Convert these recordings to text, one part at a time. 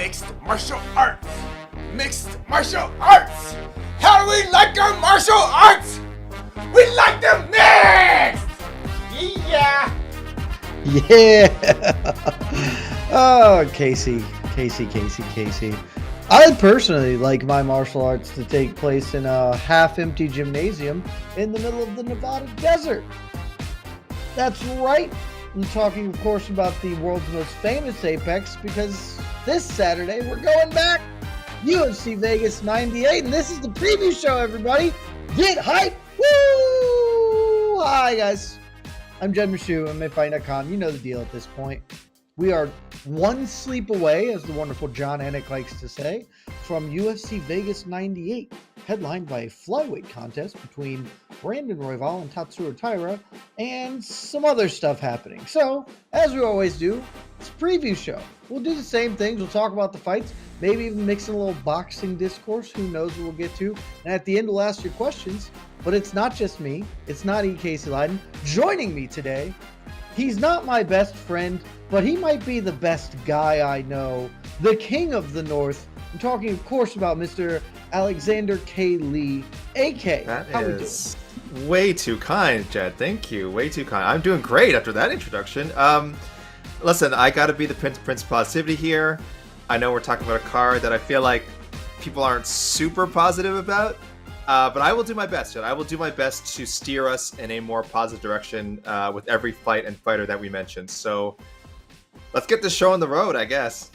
mixed martial arts. Mixed martial arts. How do we like our martial arts? We like them mixed. Yeah. Yeah. Oh, Casey. I personally like my martial arts to take place in a half-empty gymnasium in the middle of the Nevada desert. That's right. I'm talking, of course, about the world's most famous Apex because this Saturday we're going back. UFC Vegas 98, and this is the preview show, everybody. Get hype! Woo! Hi, guys. I'm Jed Meshew, MMAfighting.com. You know the deal at this point. We are one sleep away, as the wonderful John Anik likes to say, from UFC Vegas 98, headlined by a flyweight contest between Royval and Tatsuro Taira, and some other stuff happening. So, as we always do, it's a preview show. We'll do the same things. We'll talk about the fights, maybe even mix in a little boxing discourse. Who knows what we'll get to. And at the end, we'll ask your questions. But it's not just me. It's not E. Casey Leiden. Joining me today, he's not my best friend, but he might be the best guy I know. The king of the North. I'm talking, of course, about Mr. Alexander K. Lee, AK. That How is way too kind, Jed. Thank you. Way too kind. I'm doing great after that introduction. Listen, I got to be the Prince of Positivity here. I know we're talking about a card that I feel like people aren't super positive about. But I will do my best, Jed. I will do my best to steer us in a more positive direction with every fight and fighter that we mentioned. So let's get this show on the road, I guess.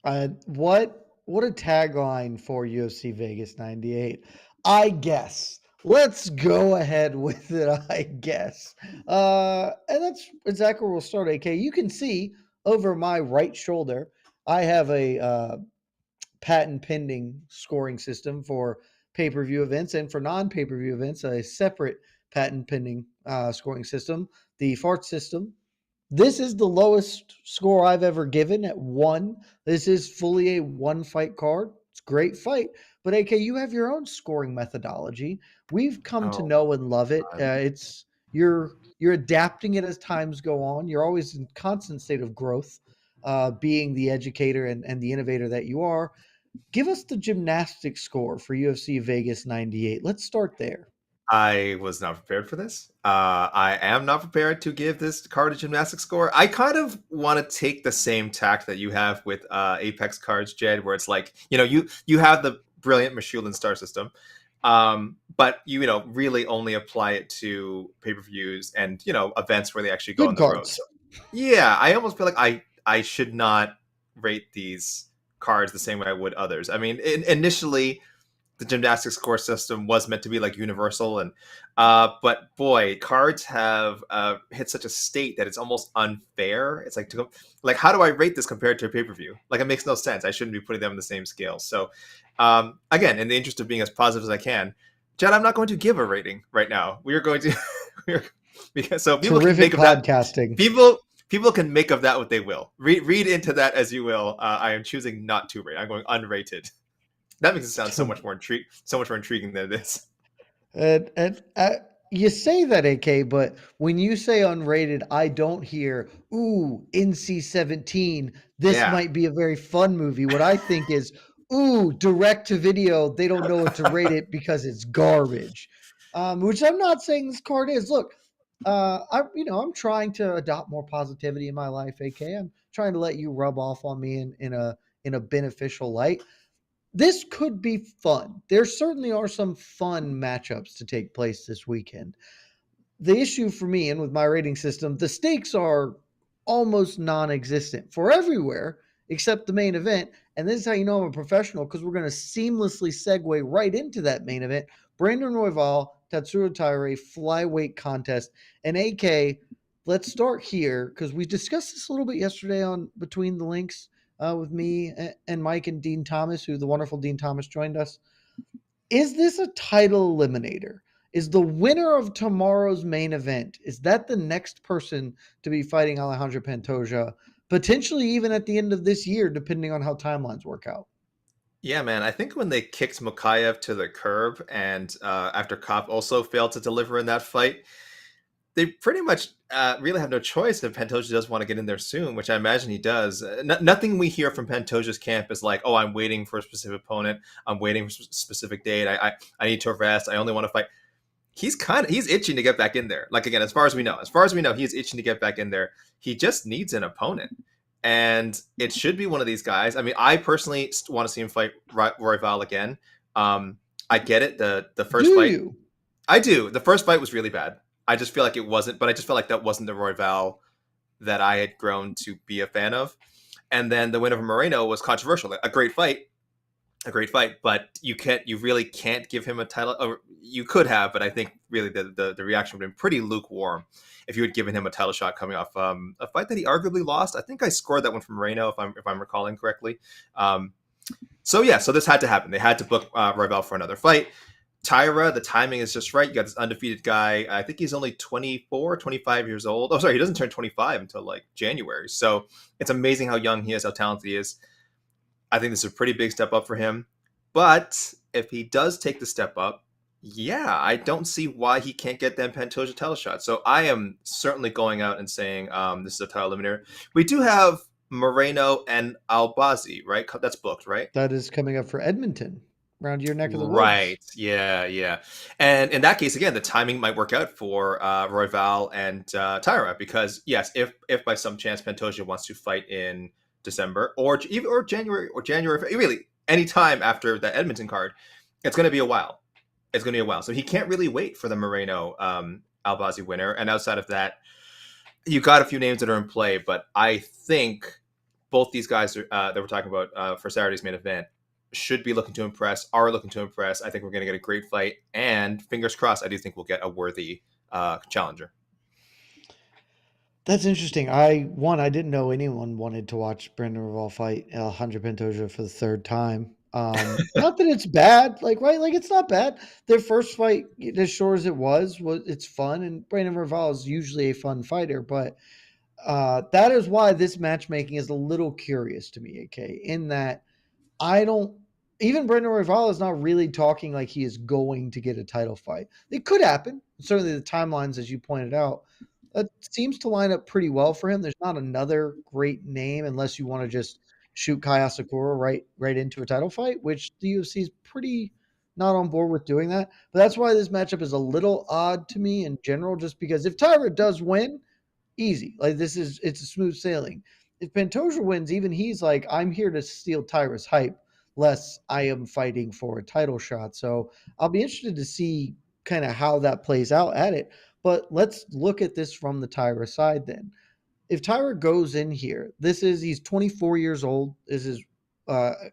What a tagline for UFC Vegas 98. I guess. Let's go ahead with it, I guess. And that's exactly where we'll start, AK. You can see over my right shoulder, I have a patent pending scoring system for pay-per-view events, and for non-pay-per-view events, a separate patent pending scoring system, the FART system. This is the lowest score I've ever given at 1. This is fully a one-fight card. It's a great fight. But AK, you have your own scoring methodology. We've come to know and love it. It's you're adapting it as times go on. You're always in constant state of growth, being the educator and the innovator that you are. Give us the gymnastics score for UFC Vegas 98. Let's start there. I was not prepared for this. I am not prepared to give this card a gymnastics score. I kind of want to take the same tact that you have with Apex cards, Jed, where it's like, you have the brilliant Meshew star system, but you really only apply it to pay-per-views and events where they actually go on the road. So, yeah, I almost feel like I should not rate these cards the same way I would others. I mean, initially, the gymnastics score system was meant to be like universal, and but boy, cards have hit such a state that it's almost unfair. It's like how do I rate this compared to a pay-per-view? Like, it makes no sense. I shouldn't be putting them on the same scale. So again, in the interest of being as positive as I can, Jed, I'm not going to give a rating right now. We are going to because so people can make of podcasting. People can make of that what they will. Read into that as you will. I am choosing not to rate. I'm going unrated. That makes it sound so much more intriguing than it is. And you say that, AK, but when you say unrated, I don't hear, ooh, NC-17, this might be a very fun movie. What I think is, ooh, direct to video, they don't know what to rate it because it's garbage. Which I'm not saying this card is. Look, I'm trying to adopt more positivity in my life, AK. I'm trying to let you rub off on me in a beneficial light. This could be fun. There certainly are some fun matchups to take place this weekend. The issue for me, and with my rating system, the stakes are almost non-existent for everywhere except the main event. And this is how you know I'm a professional, because we're going to seamlessly segue right into that main event. Brandon Royval, Tatsuro Taira, flyweight contest. And AK, let's start here, because we discussed this a little bit yesterday on Between the Links. With me and Mike and Dean Thomas, who the wonderful Dean Thomas joined us. Is this a title eliminator? Is the winner of tomorrow's main event, is that the next person to be fighting Alejandro Pantoja, potentially even at the end of this year, depending on how timelines work out? Yeah, man. I think when they kicked Mokaev to the curb and after Kopp also failed to deliver in that fight, they pretty much really have no choice if Pantoja does want to get in there soon, which I imagine he does. Nothing we hear from Pantoja's camp is like, "Oh, I'm waiting for a specific opponent. I'm waiting for a specific date. I need to rest. I only want to fight." He's itching to get back in there. Like again, as far as we know, he's itching to get back in there. He just needs an opponent, and it should be one of these guys. I mean, I personally want to see him fight Royval again. I get it. The Do first fight, you? I do. The first fight was really bad. I just feel like it wasn't, but I just felt like that wasn't the Royval that I had grown to be a fan of. And then the win over Moreno was controversial. A great fight, but you really can't give him a title. Or you could have, but I think really the reaction would have been pretty lukewarm if you had given him a title shot coming off a fight that he arguably lost. I think I scored that one from Moreno if I'm recalling correctly. So yeah, so this had to happen. They had to book Royval for another fight. Taira, the timing is just right. You got this undefeated guy. I think he's only 24, 25 years old. Oh, sorry, he doesn't turn 25 until like January. So it's amazing how young he is, how talented he is. I think this is a pretty big step up for him. But if he does take the step up, yeah, I don't see why he can't get that Pantoja title shot. So I am certainly going out and saying this is a title eliminator. We do have Moreno and Albazi, right? That's booked, right? That is coming up for Edmonton, around your neck of the woods. Right. Yeah. Yeah. And in that case, again, the timing might work out for Royval and Taira because yes, if by some chance Pantoja wants to fight in December or January, really any time after the Edmonton card, it's going to be a while. It's going to be a while. So he can't really wait for the Moreno Albazi winner. And outside of that, you got a few names that are in play, but I think both these guys that we're talking about for Saturday's main event should be looking to impress, are looking to impress. I think we're going to get a great fight, and fingers crossed, I do think we'll get a worthy challenger. That's interesting. I didn't know anyone wanted to watch Brandon Royval fight Alejandro Pantoja for the third time. Not that it's bad, like right, like it's not bad. Their first fight, as short as it was it's fun, and Brandon Royval is usually a fun fighter, but that is why this matchmaking is a little curious to me, AK, in that I don't even Brandon Royval is not really talking like he is going to get a title fight. It could happen. Certainly the timelines, as you pointed out, that seems to line up pretty well for him. There's not another great name unless you want to just shoot Kai Asakura right into a title fight, which the UFC is pretty not on board with doing that. But that's why this matchup is a little odd to me in general, just because if Tyra does win, easy. Like it's a smooth sailing. If Pantoja wins, even he's like, I'm here to steal Tyra's hype, less I am fighting for a title shot. So I'll be interested to see kind of how that plays out at it. But let's look at this from the Tyra side then. If Tyra goes in here, he's 24 years old. This is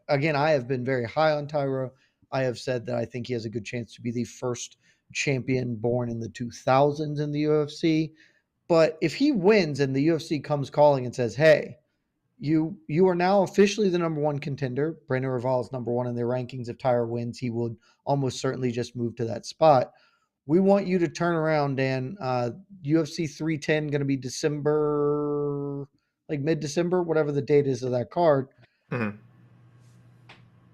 again, I have been very high on Tyra. I have said that I think he has a good chance to be the first champion born in the 2000s in the UFC. But if he wins and the UFC comes calling and says, "Hey, you are now officially the number one contender," Brandon Royval is number one in their rankings. If Tyra wins, he would almost certainly just move to that spot. We want you to turn around, Dan. UFC 310 going to be December, like mid December, whatever the date is of that card. Mm-hmm.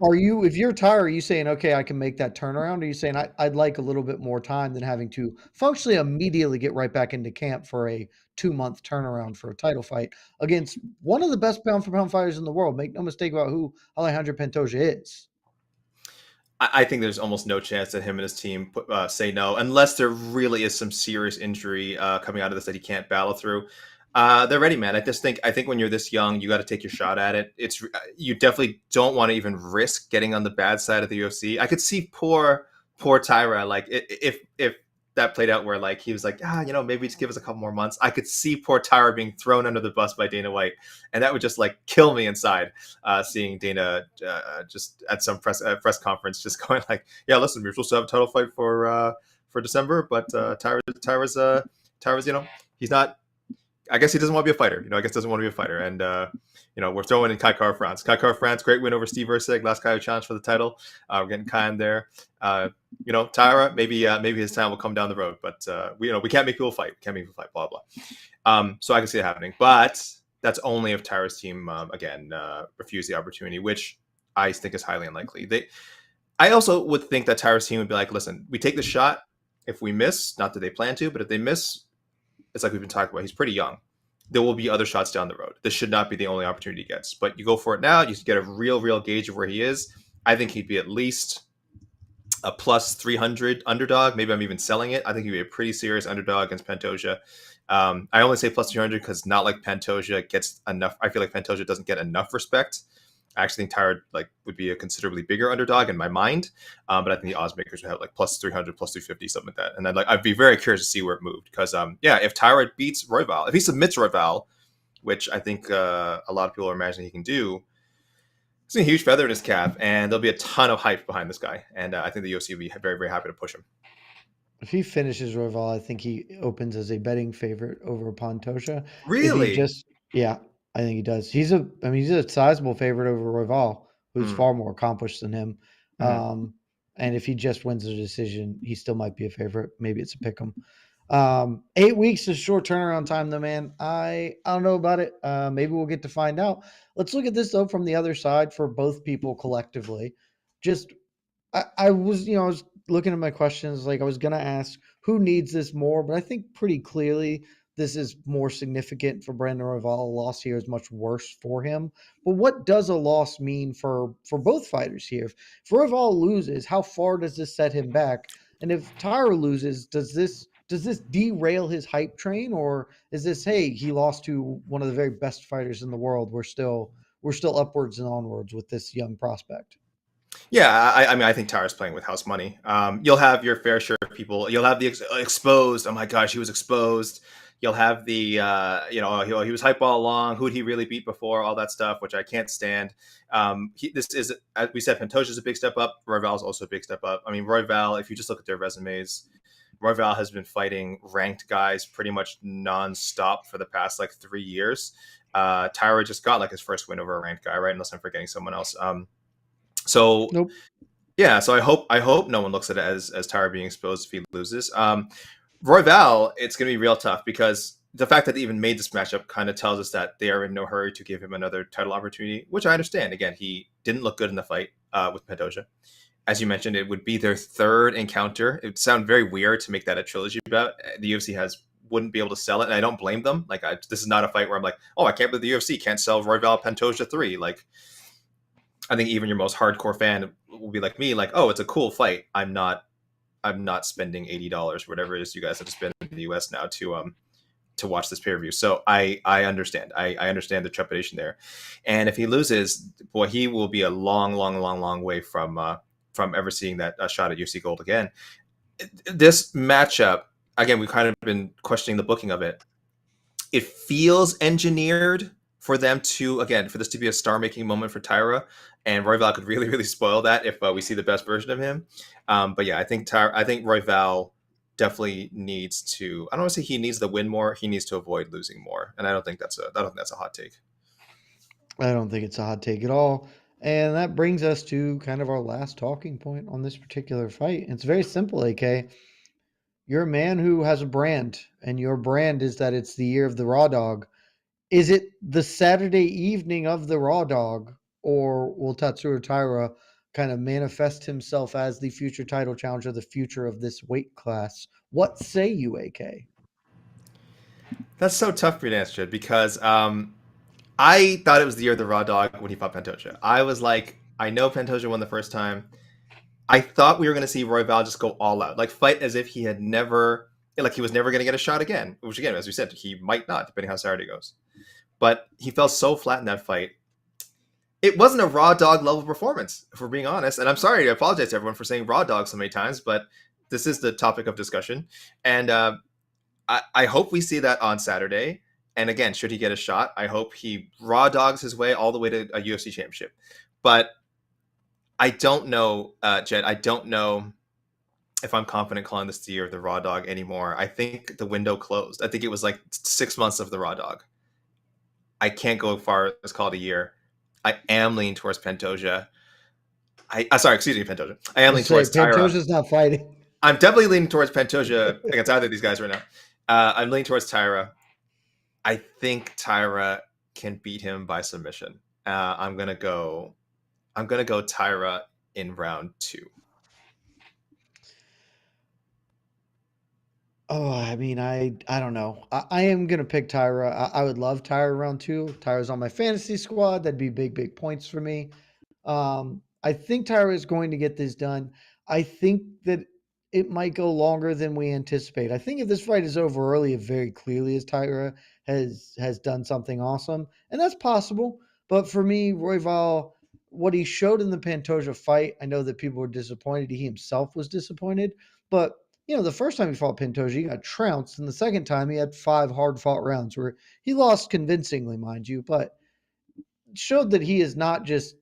If you're tired, are you saying, okay, I can make that turnaround? Or are you saying, I'd like a little bit more time than having to functionally immediately get right back into camp for a 2-month turnaround for a title fight against one of the best pound for pound fighters in the world? Make no mistake about who Alejandro Pantoja is. I think there's almost no chance that him and his team say no, unless there really is some serious injury coming out of this that he can't battle through. They're ready, man. I think when you're this young, you got to take your shot at it. You definitely don't want to even risk getting on the bad side of the UFC. I could see poor Tyra, like if that played out where like he was like, maybe just give us a couple more months. I could see poor Tyra being thrown under the bus by Dana White, and that would just like kill me inside. Seeing Dana just at some press conference just going like, yeah, listen, we're supposed to have a title fight for December, but Tyra's he's not. I guess he doesn't want to be a fighter. I guess doesn't want to be a fighter. And, we're throwing in Kai Kara France. Kai Kara France, great win over Steve Erceg, last guy who challenged for the title. We're getting Kai in there. Taira, maybe his time will come down the road. But, we can't make people fight. Blah, blah. So I can see it happening. But that's only if Taira's team, refuse the opportunity, which I think is highly unlikely. I also would think that Taira's team would be like, listen, we take the shot. If we miss, not that they plan to, but if they miss, it's like we've been talking about. He's pretty young. There will be other shots down the road. This should not be the only opportunity he gets. But you go for it now. You get a real gauge of where he is. I think he'd be at least a plus 300 underdog. Maybe I'm even selling it. I think he'd be a pretty serious underdog against Pantoja. I only say plus 300 because not like Pantoja gets enough. I feel like Pantoja doesn't get enough respect. I actually think Taira would be a considerably bigger underdog in my mind, but I think the odds makers would have like plus 300, plus 350, something like that. And I'd be very curious to see where it moved because if Taira beats Royval, if he submits Royval, which I think a lot of people are imagining he can do, it's a huge feather in his cap, and there'll be a ton of hype behind this guy. And I think the UFC will be very happy to push him. If he finishes Royval, I think he opens as a betting favorite over Pantoja. If he Really? just, yeah, I think he does. He's a sizable favorite over Royval, who's Mm. far more accomplished than him. Mm-hmm. And if he just wins the decision, he still might be a favorite. Maybe it's a pick 'em. 8 weeks is short turnaround time, though, man. I don't know about it. Maybe we'll get to find out. Let's look at this though from the other side for both people collectively. Just I was, I was looking at my questions. Like I was gonna ask who needs this more, but I think pretty clearly this is more significant for Brandon Royval. A loss here is much worse for him. But what does a loss mean for both fighters here? If Royval loses, how far does this set him back? And if Taira loses, does this derail his hype train, or is this, hey, he lost to one of the very best fighters in the world? We're still upwards and onwards with this young prospect. Yeah, I mean, I think Tara's playing with house money. You'll have your fair share of people. You'll have the exposed. Oh my gosh, he was exposed. You'll have the, he was hype all along. Who'd he really beat before? All that stuff, which I can't stand. This is, as we said, Pantoja's a big step up. Royval's also a big step up. I mean, Royval, if you just look at their resumes, Royval has been fighting ranked guys pretty much nonstop for the past like 3 years. Taira just got like his first win over a ranked guy, right? Unless I'm forgetting someone else. So Nope. yeah, so I hope no one looks at it as Taira being exposed if he loses. Royval, it's going to be real tough because the fact that they even made this matchup kind of tells us that they are in no hurry to give him another title opportunity, which I understand. Again, he didn't look good in the fight with Pantoja. As you mentioned, it would be their third encounter. It would sound very weird to make that a trilogy bout. The UFC wouldn't be able to sell it, and I don't blame them. This is not a fight where I'm like, oh, I can't believe the UFC can't sell Royval Pantoja 3. Like, I think even your most hardcore fan will be like me, like, oh, it's a cool fight. I'm not spending $80, whatever it is you guys have to spend in the US now to watch this pay-per-view. So I understand. I understand the trepidation there. And if he loses, boy, he will be a long way from ever seeing that shot at UFC Gold again. This matchup, again, we've kind of been questioning the booking of it. It feels engineered for them to, again, for this to be a star-making moment for Taira, and Royval could really spoil that if we see the best version of him. But yeah, I think Royval definitely needs to. I don't want to say he needs to win more. He needs to avoid losing more, and I don't think that's a hot take. I don't think it's a hot take at all. And that brings us to kind of our last talking point on this particular fight. It's very simple, AK. You're a man who has a brand, and your brand is that it's the year of the raw dog. Is it the Saturday evening of the raw dog, or will Tatsuro Taira kind of manifest himself as the future title challenger, the future of this weight class? What say you, AK? That's so tough for me to answer because I thought it was the year of the Raw Dog when he fought Pantoja. I was like, I know Pantoja won the first time. I thought we were going to see Royval just go all out, like fight as if he had never, like he was never going to get a shot again. Which again, as we said, he might not, depending how Saturday goes. But he fell so flat in that fight. It wasn't a raw dog level performance, if we're being honest. And I'm sorry, I apologize to everyone for saying raw dog so many times, but this is the topic of discussion. And I hope we see that on Saturday. And again, should he get a shot, I hope he raw dogs his way all the way to a UFC championship. But I don't know, Jed. I don't know if I'm confident calling this the year of the raw dog anymore. I think the window closed. I think it was like 6 months of the raw dog. I can't go far as call it a year. I am leaning towards Pantoja. Sorry, excuse me, Pantoja. I am Let's leaning say towards Taira. Pantoja's not fighting. I'm definitely leaning towards Pantoja against either of these guys right now. I'm leaning towards Taira. I think Taira can beat him by submission. I'm gonna go. I'm gonna go Taira in round 2. Oh, I mean, I don't know. I am gonna pick Tyra. I would love Tyra round two. Tyra's on my fantasy squad. That'd be big points for me. I think Tyra is going to get this done. I think that it might go longer than we anticipate. I think if this fight is over early, it very clearly is Tyra has done something awesome, and that's possible. But for me, Royval, what he showed in the Pantoja fight, I know that people were disappointed. He himself was disappointed, but the first time he fought Pantoja, he got trounced, and the second time he had 5 hard-fought rounds where he lost convincingly, mind you, but showed that he is not just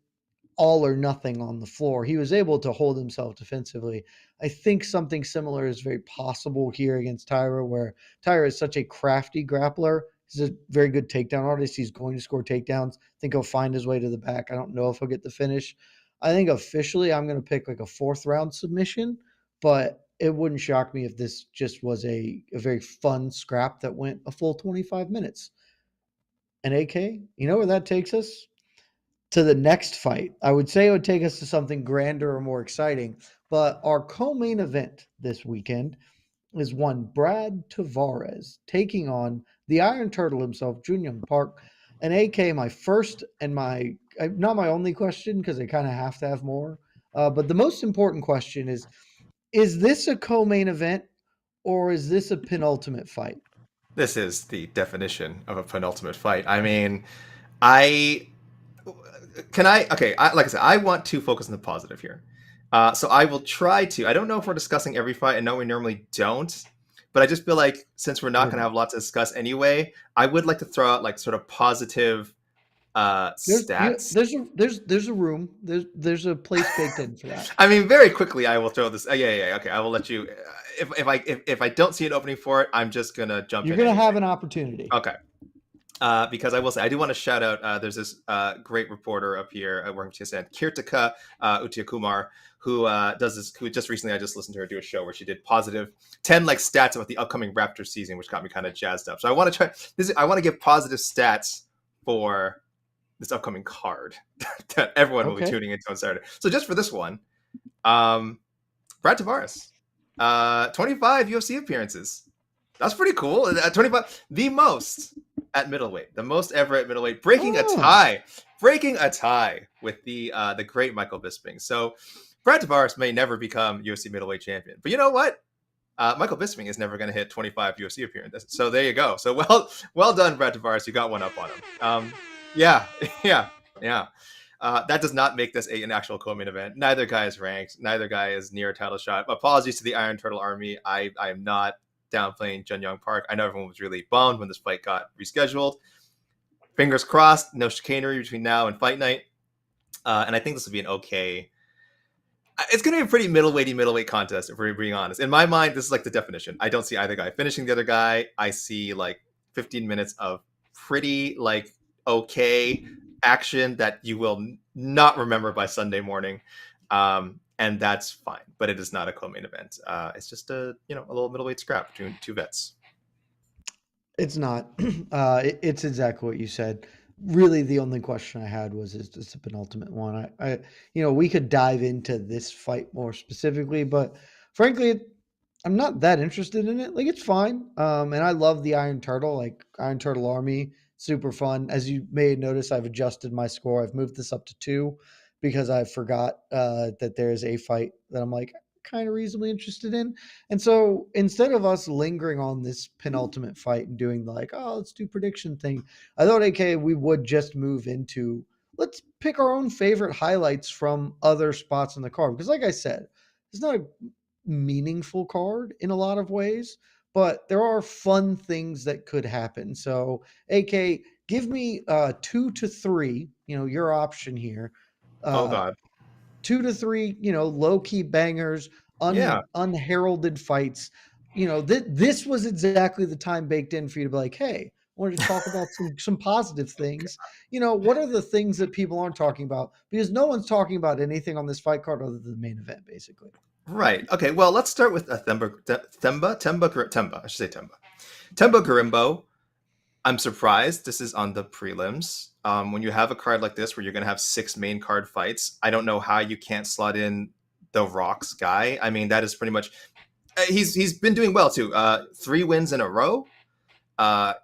all or nothing on the floor. He was able to hold himself defensively. I think something similar is very possible here against Taira, where Taira is such a crafty grappler. He's a very good takedown artist. He's going to score takedowns. I think he'll find his way to the back. I don't know if he'll get the finish. I think officially I'm going to pick like a fourth round submission, but it wouldn't shock me if this just was a very fun scrap that went a full 25 minutes. And AK, you know where that takes us? To the next fight. I would say it would take us to something grander or more exciting, but our co-main event this weekend is one Brad Tavares taking on the Iron Turtle himself, Junyoung Park. And AK, my first and not my only question, because I kind of have to have more. But the most important question is this a co-main event or is this a penultimate fight? This is the definition of a penultimate fight. I mean, I can I okay. Like I said, I want to focus on the positive here. So I will try to. I don't know if we're discussing every fight. I know we normally don't, but I just feel like since we're not We're going to not. have lots to discuss anyway, I would like to throw out like sort of positive stats. There's a room. There's a place baked in for that. I mean, very quickly, I will throw this. Yeah. Okay, I will let you. If I don't see an opening for it, I'm just gonna jump You're in gonna anyway. have an opportunity. Okay. Because I will say, I do want to shout out. There's this great reporter up here at working for TSN, Kirtika Utiakumar, who does this. Who just recently, I just listened to her do a show where she did positive 10 like stats about the upcoming Raptors season, which got me kind of jazzed up. So I want to try this. I want to give positive stats for this upcoming card that everyone will be Okay. tuning into on Saturday. So just for this one, Brad Tavares, 25 UFC appearances. That's pretty cool. 25, the most at middleweight, the most ever at middleweight, Oh, breaking a tie with the great Michael Bisping. So Brad Tavares may never become UFC middleweight champion, but you know what? Michael Bisping is never going to hit 25 UFC appearances. So there you go. So well done, Brad Tavares. You got one up on him. Yeah, yeah. That does not make this an actual co-main event. Neither guy is ranked. Neither guy is near a title shot. Apologies to the Iron Turtle Army. I am not downplaying Junyoung Park. I know everyone was really bummed when this fight got rescheduled. Fingers crossed, no chicanery between now and fight night. And I think this will be an okay. It's going to be a pretty middleweight contest, if we're being honest. In my mind, this is like the definition. I don't see either guy finishing the other guy. I see like 15 minutes of pretty like okay action that you will not remember by Sunday morning. And that's fine, but it is not a co-main event. It's just a little middleweight scrap between two vets. it's not. It's exactly what you said. Really, the only question I had was, is this a penultimate one? We could dive into this fight more specifically, but frankly, I'm not that interested in it. Like, it's fine. And I love the Iron Turtle, like Iron Turtle Army, super fun. As you may notice, I've adjusted my score. I've moved this up to 2 because I forgot that there is a fight that I'm like kind of reasonably interested in. And so instead of us lingering on this penultimate fight and doing the like, oh, let's do prediction thing, I thought, okay, we would just move into let's pick our own favorite highlights from other spots in the card. Because, like I said, it's not a meaningful card in a lot of ways, but there are fun things that could happen. So, AK, give me 2 to 3, your option here. Oh Uh, God, 2 to 3, low key bangers, yeah. unheralded fights. This was exactly the time baked in for you to be like, hey, I wanted to talk about some positive things. What are the things that people aren't talking about? Because no one's talking about anything on this fight card other than the main event, basically. Right. Okay. Well, let's start with Themba. I should say Temba. Temba Garimbo. I'm surprised this is on the prelims. When you have a card like this where you're going to have 6 main card fights, I don't know how you can't slot in the Rocks guy. I mean, that is pretty much He's been doing well too. 3 wins in a row. Uh,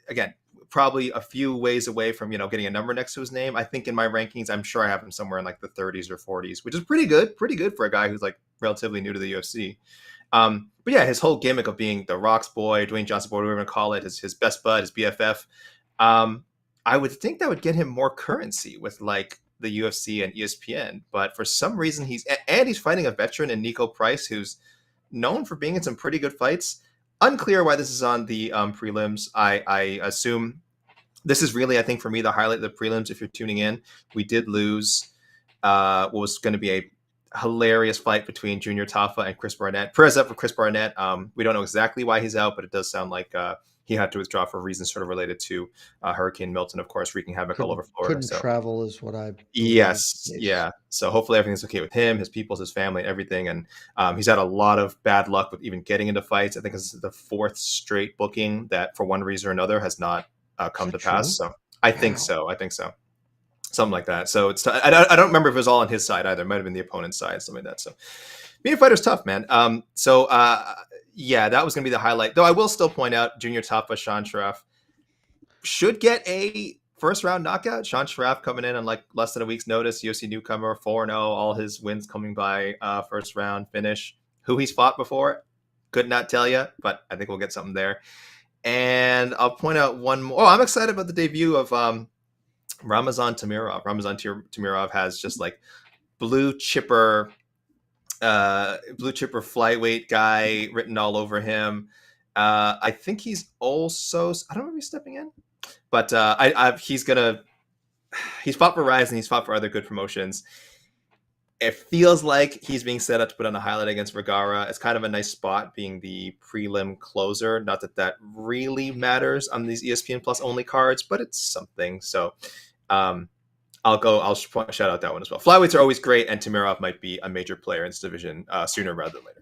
Again, probably a few ways away from getting a number next to his name. I think in my rankings, I'm sure I have him somewhere in like the 30s or 40s, which is pretty good for a guy who's like relatively new to the UFC. But yeah, his whole gimmick of being the Rock's boy, Dwayne Johnson boy, whatever you want to call it, his best bud, his BFF. Um, I would think that would get him more currency with like the UFC and ESPN, but for some reason he's fighting a veteran in Nico Price, who's known for being in some pretty good fights. Unclear why this is on the prelims. I assume this is really, I think, for me, the highlight of the prelims. If you're tuning in, we did lose what was going to be a hilarious fight between Junior Tafa and Chris Barnett. Prayers up for Chris Barnett. We don't know exactly why he's out, but it does sound like he had to withdraw for reasons sort of related to Hurricane Milton, of course, wreaking havoc all over Florida. Couldn't So travel is what I believe is yes, the case. yeah. So hopefully everything's okay with him, his people, his family, and everything. And he's had a lot of bad luck with even getting into fights. I think this is the 4th straight booking that, for one reason or another, has not Is come that to pass. true? So I think Wow. so. I think so. Something like that. So I don't remember if it was all on his side either. It might have been the opponent's side, something like that. So being a fighter's tough, man. Yeah, that was going to be the highlight. Though I will still point out Junior Tapa Sean Sharaf should get a first round knockout. Sean Sharaf coming in on like less than a week's notice. UFC newcomer, 4-0, all his wins coming by first round finish. Who he's fought before, could not tell you, but I think we'll get something there. And I'll point out one more. Oh, I'm excited about the debut of Ramazan Tamirov. Tamirov has just like blue chipper, blue chipper flyweight guy written all over him. I think he's also, I don't know if he's stepping in, but he's fought for Rise and he's fought for other good promotions. It feels like he's being set up to put on a highlight against Vergara. It's kind of a nice spot being the prelim closer. Not that that really matters on these ESPN Plus only cards, but it's something. So um, I'll shout out that one as well. Flyweights are always great, and Tamirov might be a major player in this division sooner rather than later.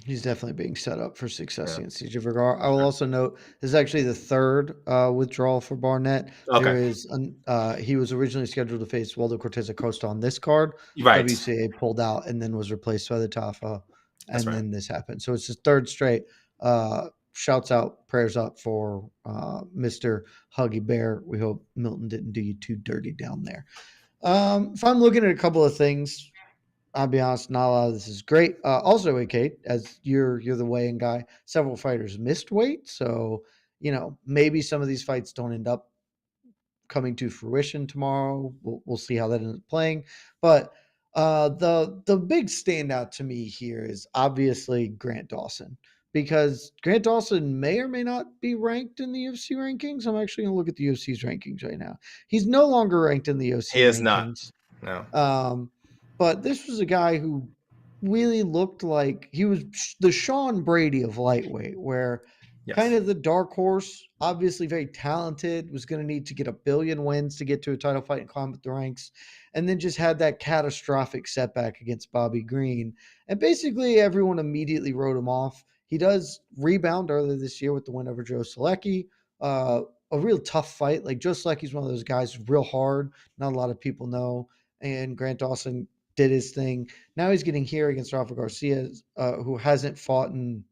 He's definitely being set up for success Yeah, against CJ Vergara. I for will sure. also note this is actually the third withdrawal for Barnett. Okay, He was originally scheduled to face Waldo Cortez Acosta on this card. right. WCA pulled out and then was replaced by the Tafa, That's and right. then this happened. So it's his third straight. Shouts out, prayers up for Mr. Huggy Bear. We hope Milton didn't do you too dirty down there. If I'm looking at a couple of things, I'll be honest, not a lot of this is great. Also, Kate, as you're the weighing guy, several fighters missed weight, so maybe some of these fights don't end up coming to fruition tomorrow. We'll see how that ends up playing, but the big standout to me here is obviously Grant Dawson, because Grant Dawson may or may not be ranked in the UFC rankings. I'm actually going to look at the UFC's rankings right now. He's no longer ranked in the He UFC is not. rankings. No. Um, but this was a guy who really looked like he was the Sean Brady of lightweight, where kind Yes. of the dark horse, obviously very talented, was going to need to get a billion wins to get to a title fight and climb up the ranks, and then just had that catastrophic setback against Bobby Green. And basically, everyone immediately wrote him off. He does rebound earlier this year with the win over Joe Selecki. A real tough fight. Like Joe Selecki's one of those guys, real hard. Not a lot of people know. And Grant Dawson did his thing. Now he's getting here against Rafa Garcia, who hasn't fought in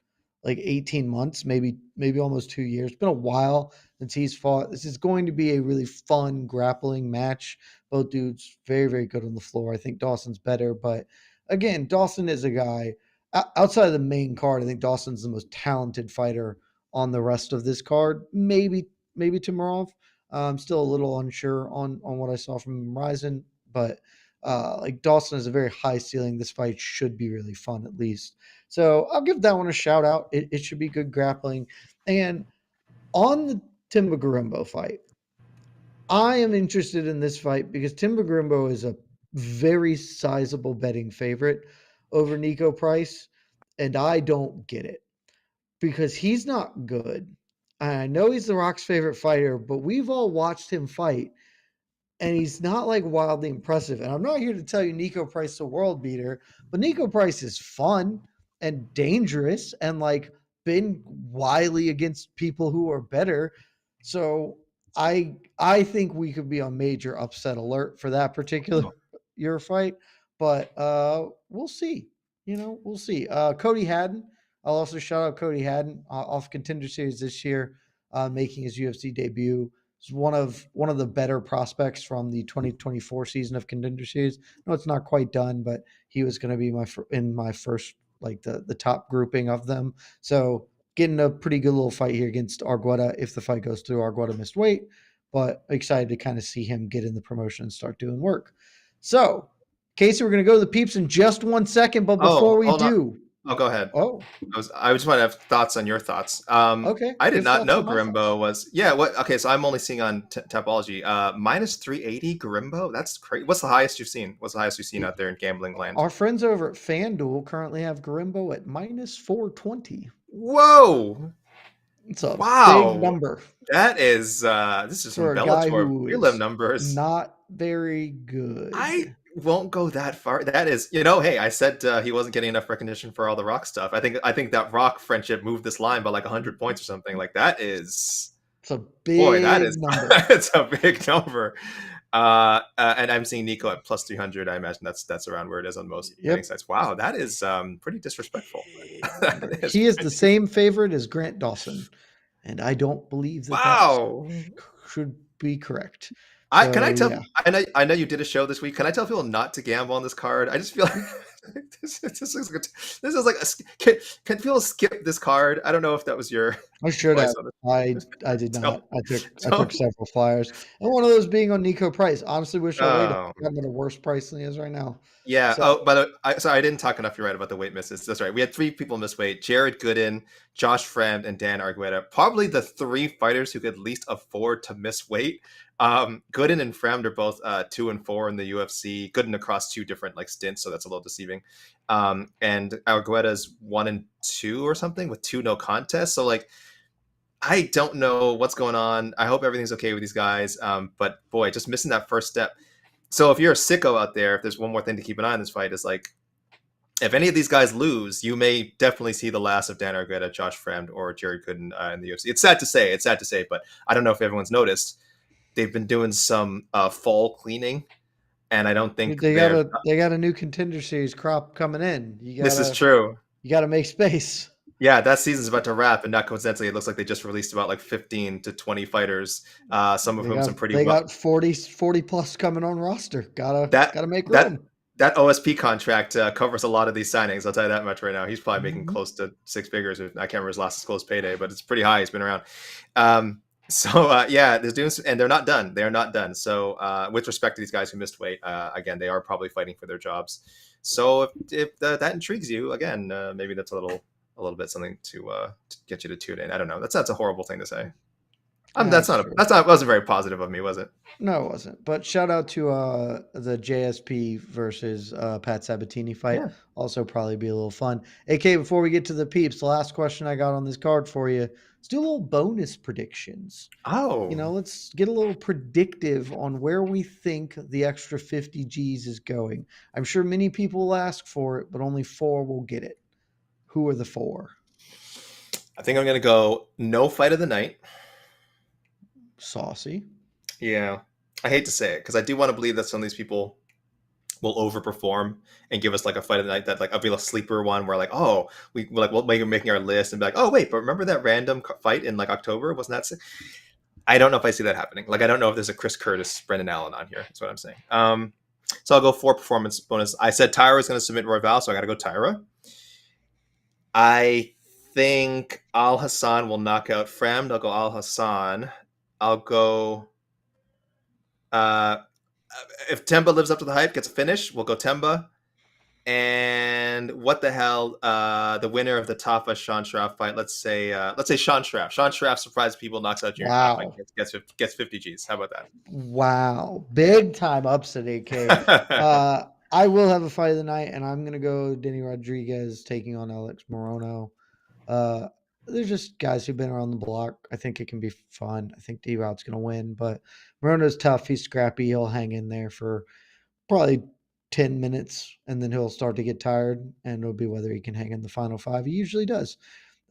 like 18 months, maybe almost 2 years. It's been a while since he's fought. This is going to be a really fun grappling match. Both dudes very, very good on the floor. I think Dawson's better, but again, Dawson is a guy outside of the main card. I think Dawson's the most talented fighter on the rest of this card. Maybe Timurov. I'm still a little unsure on what I saw from Ryzen, but like Dawson has a very high ceiling. This fight should be really fun, at least. So I'll give that one a shout out. It should be good grappling. And on the Timba Garimbo fight, I am interested in this fight because Timba Garimbo is a very sizable betting favorite over Nico Price, and I don't get it because he's not good. I know he's the Rock's favorite fighter, but we've all watched him fight, and he's not like wildly impressive. And I'm not here to tell you Nico Price is a world beater, but Nico Price is fun and dangerous and like been wily against people who are better. So I think we could be on major upset alert for that particular Oh, your fight, but we'll see. We'll see. Cody Haddon, I'll also shout out Cody Haddon off Contender Series this year, making his UFC debut. He's one of the better prospects from the 2024 season of Contender Series. No, it's not quite done, but he was going to be in my first, like, the top grouping of them. So getting a pretty good little fight here against Argueta if the fight goes through. Argueta missed weight, but excited to kind of see him get in the promotion and start doing work. So, Casey, we're going to go to the peeps in just 1 second, but before Oh, we hold on. do, Oh, go ahead. oh, I just want to have thoughts on your thoughts. okay, I did give not thoughts know on my thoughts. Grimbo was. Yeah. What? Okay. So I'm only seeing on Tapology. Minus 380 Grimbo. That's crazy. What's the highest you've seen? What's the highest you've seen out there in gambling land? Our friends over at FanDuel currently have Garimbo at minus 420. Whoa! It's a big Wow. number That is. This is some for a guy Bellator who prelim is numbers. not very I good. won't go that far. That is, hey, I said he wasn't getting enough recognition for all the Rock stuff. I think that Rock friendship moved this line by like 100 points or something. Like that is, It's a boy, that big is number. it's a big number. And I'm seeing Nico at plus 300. I imagine that's around where it is on most betting Yep. sites. Wow, that is pretty disrespectful. Big That number. is He is the pretty. same favorite as Grant Dawson, and I don't believe that Wow. should be correct. I can I So, tell yeah, I know you did a show this week. Can I tell people not to gamble on this card? I just feel like this is like can people skip this card? I don't know if that was your I should advice have. on I did it. Don't not. I took don't. several flyers, and one of those being on Nico Price. Honestly, wish I waited. Oh. I'm at a worse price than he is right now. Yeah. So Oh, but sorry, I didn't talk enough. You're right about the weight misses. That's right. We had three people miss weight: Jared Gooden, Josh Fremd, and Dan Argueta. Probably the three fighters who could least afford to miss weight. Gooden and Fremd are both 2-4 in the UFC. Gooden across two different like stints, so that's a little deceiving. And Argueta is 1-2 or something with two no contests. So like, I don't know what's going on. I hope everything's okay with these guys. But boy, just missing that first step. So if you're a sicko out there, if there's one more thing to keep an eye on this fight is like, if any of these guys lose, you may definitely see the last of Dan Argueta, Josh Fremd, or Jared Gooden in the UFC. It's sad to say, but I don't know if everyone's noticed. They've been doing some fall cleaning, and I don't think they got a new Contender Series crop coming in. this is true. You gotta make space. Yeah, that season's about to wrap, and not coincidentally, it looks like they just released about like 15 to 20 fighters, some of They whom got some pretty they well. got 40 plus coming on roster. That Gotta make that room. that OSP contract covers a lot of these signings. I'll tell you that much right now. He's probably making Mhm. close to six figures. I can't remember his last disclosed payday, but it's pretty high. He's been around. Yeah, there's doing, and they're not done. They are not done. So with respect to these guys who missed weight, again, they are probably fighting for their jobs. So if that intrigues you, again, maybe that's a little bit something to get you to tune in. I don't know. That's a horrible thing to say. That's true. Wasn't very positive of me, was it? No, it wasn't. But shout out to the JSP versus Pat Sabatini fight. Yeah. Also probably be a little fun. AK, before we get to the peeps, the last question I got on this card for you. Let's do a little bonus predictions. Oh, Let's get a little predictive on where we think the extra 50 G's is going. I'm sure many people will ask for it, but only four will get it. Who are the four? I think I'm gonna go no fight of the night. Saucy. Yeah, I hate to say it because I do want to believe that some of these people will overperform and give us like a fight of the night that like a sleeper one where like, oh, we'll make making our list and be like, oh wait, but remember that random fight in like October? Wasn't that sick? I don't know if I see that happening. Like I don't know if there's a Chris Curtis, Brendan Allen on here. That's what I'm saying. So I'll go 4 performance bonus. I said Taira is going to submit Royval, so I got to go Taira. I think Al Hassan will knock out Fremd. I'll go Al Hassan. I'll go. If Temba lives up to the hype, gets a finish, we'll go Temba. And what the hell? The winner of the Tafa Sean Schraff fight. Let's say Sean Schraff. Sean Schraff surprises people, knocks out Junior Tafa, Wow. gets 50 Gs. How about Wow. Big time upset, AK. that? I will have a fight of the night, and I'm going to go Denny Rodriguez taking on Alex Morono. Uh, there's just guys who've been around the block. I think it can be fun. I think D-Rod's going to win, but Morono's tough. He's scrappy. He'll hang in there for probably 10 minutes, and then he'll start to get tired, and it'll be whether he can hang in the final five. He usually does.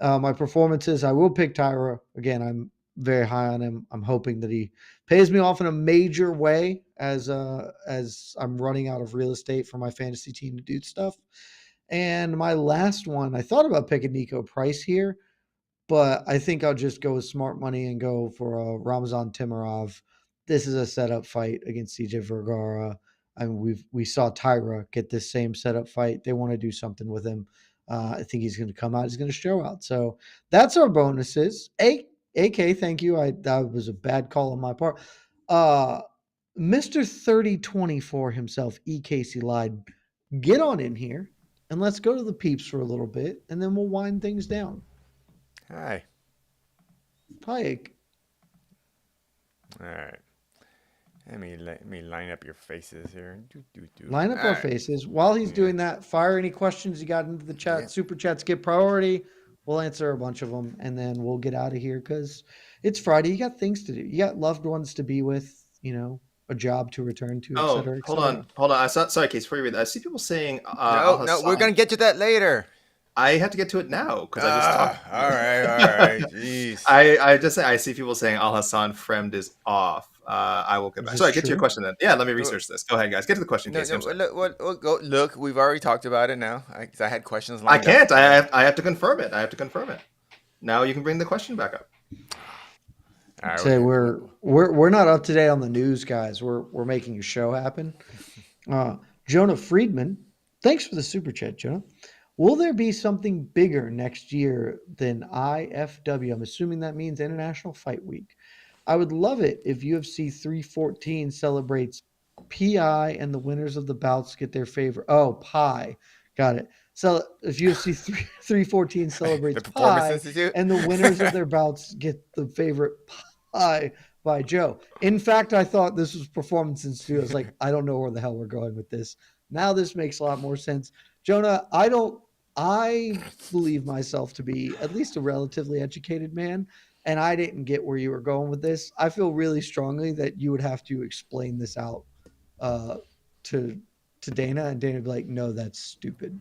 My performances, I will pick Taira. Again, I'm very high on him. I'm hoping that he pays me off in a major way as I'm running out of real estate for my fantasy team to do stuff. And my last one, I thought about picking Nico Price here, but I think I'll just go with smart money and go for a Ramzan Timarov. This is a setup fight against CJ Vergara. I mean, we saw Taira get this same setup fight. They want to do something with him. I think he's going to come out. He's going to show out. So that's our bonuses. AK, thank you. That was a bad call on my part. Mr. 3024 himself, E. Casey lied. Get on in here and let's go to the peeps for a little bit, and then we'll wind things down. Hi. Hi. All right. Let me line up your faces here. Line up our faces. While he's doing that, fire any questions you got into the chat. Yeah. Super chats get priority. We'll answer a bunch of them, and then we'll get out of here because it's Friday. You got things to do. You got loved ones to be with, a job to return to, et cetera, et cetera. Hold on. Sorry, Case, before you read that, I see people saying... no, we're going to get to that later. I have to get to it now because I just talked. All right. Jeez. I see people saying Al Hassan Fremd is off. I will get back. Sorry, get to your question then. Yeah, let me research this. Go ahead, guys. Get to the question. Look, we've already talked about it now. I had questions lined up. I have to confirm it. Now you can bring the question back up. All right, say we're not up to date on the news, guys. We're making a show happen. Jonah Friedman, thanks for the super chat, Jonah. Will there be something bigger next year than IFW? I'm assuming that means International Fight Week. I would love it if UFC 314 celebrates PI and the winners of the bouts get their favorite. Oh, Pi. Got it. So if UFC 314 celebrates Pi and the winners of their bouts get the favorite Pi by Joe. In fact, I thought this was Performance Institute. I was like, I don't know where the hell we're going with this. Now this makes a lot more sense. Jonah, I believe myself to be at least a relatively educated man, and I didn't get where you were going with this. I feel really strongly that you would have to explain this out to Dana, and Dana would be like, no, that's stupid.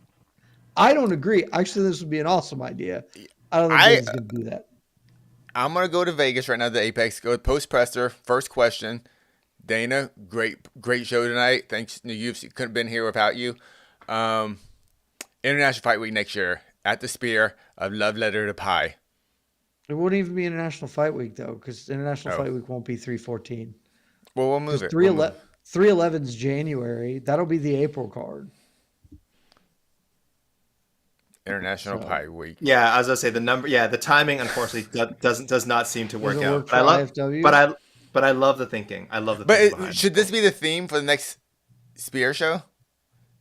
I don't agree. Actually, this would be an awesome idea. I don't think Dana's going to do that. I'm going to go to Vegas right now, the Apex. Go post-presser. First question. Dana, great show tonight. Thanks. The UFC couldn't have been here without you. International Fight Week next year at the Spear. A love letter to Pi. It wouldn't even be International Fight Week though, because International Fight Week won't be 314. Well, we'll move it. 311's January. That'll be the April card. International Fight Week. Yeah, as I say, the timing unfortunately does not seem to work out. But I love the thinking. But should this be the theme for the next Spear show?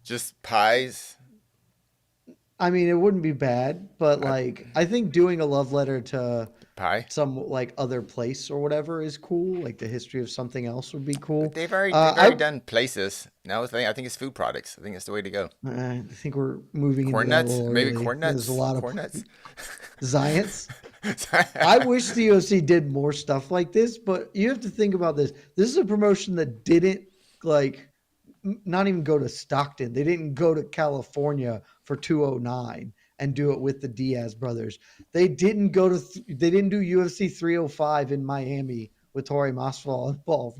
Just pies. I mean, it wouldn't be bad, but I think doing a love letter to Pie, some other place or whatever is cool. Like the history of something else would be cool. But they've already done places. Now I think it's food products. I think it's the way to go. I think we're moving corn into nuts, that maybe early. corn nuts. There's a lot of corn nuts. Giants. I wish the UFC did more stuff like this, but you have to think about this. This is a promotion that didn't not even go to Stockton. They didn't go to California for 209 and do it with the Diaz brothers. They didn't do UFC 305 in Miami with Torrey Masvidal involved.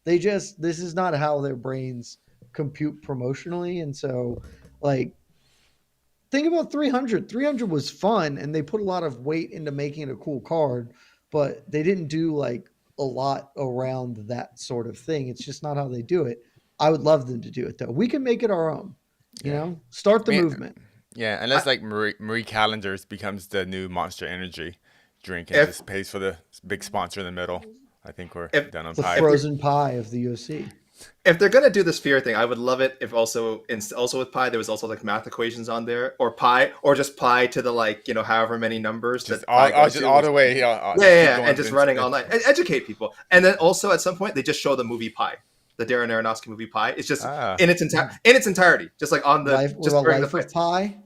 This is not how their brains compute promotionally. And so think about 300. 300 was fun and they put a lot of weight into making it a cool card, but they didn't do a lot around that sort of thing. It's just not how they do it. I would love them to do it though. We can make it our own, start the movement. Yeah. Unless Marie Callender's becomes the new Monster Energy drink and just pays for the big sponsor in the middle. I think we're done on the pie. Frozen pie of the UFC. If they're gonna do this fear thing, I would love it if also with pie there was also math equations on there, or just pi to the however many numbers just all the way. And just running all night and educate people. And then also at some point they just show the movie Pi, the Darren Aronofsky movie Pi. It's just in its entirety, just on the Life of Pi.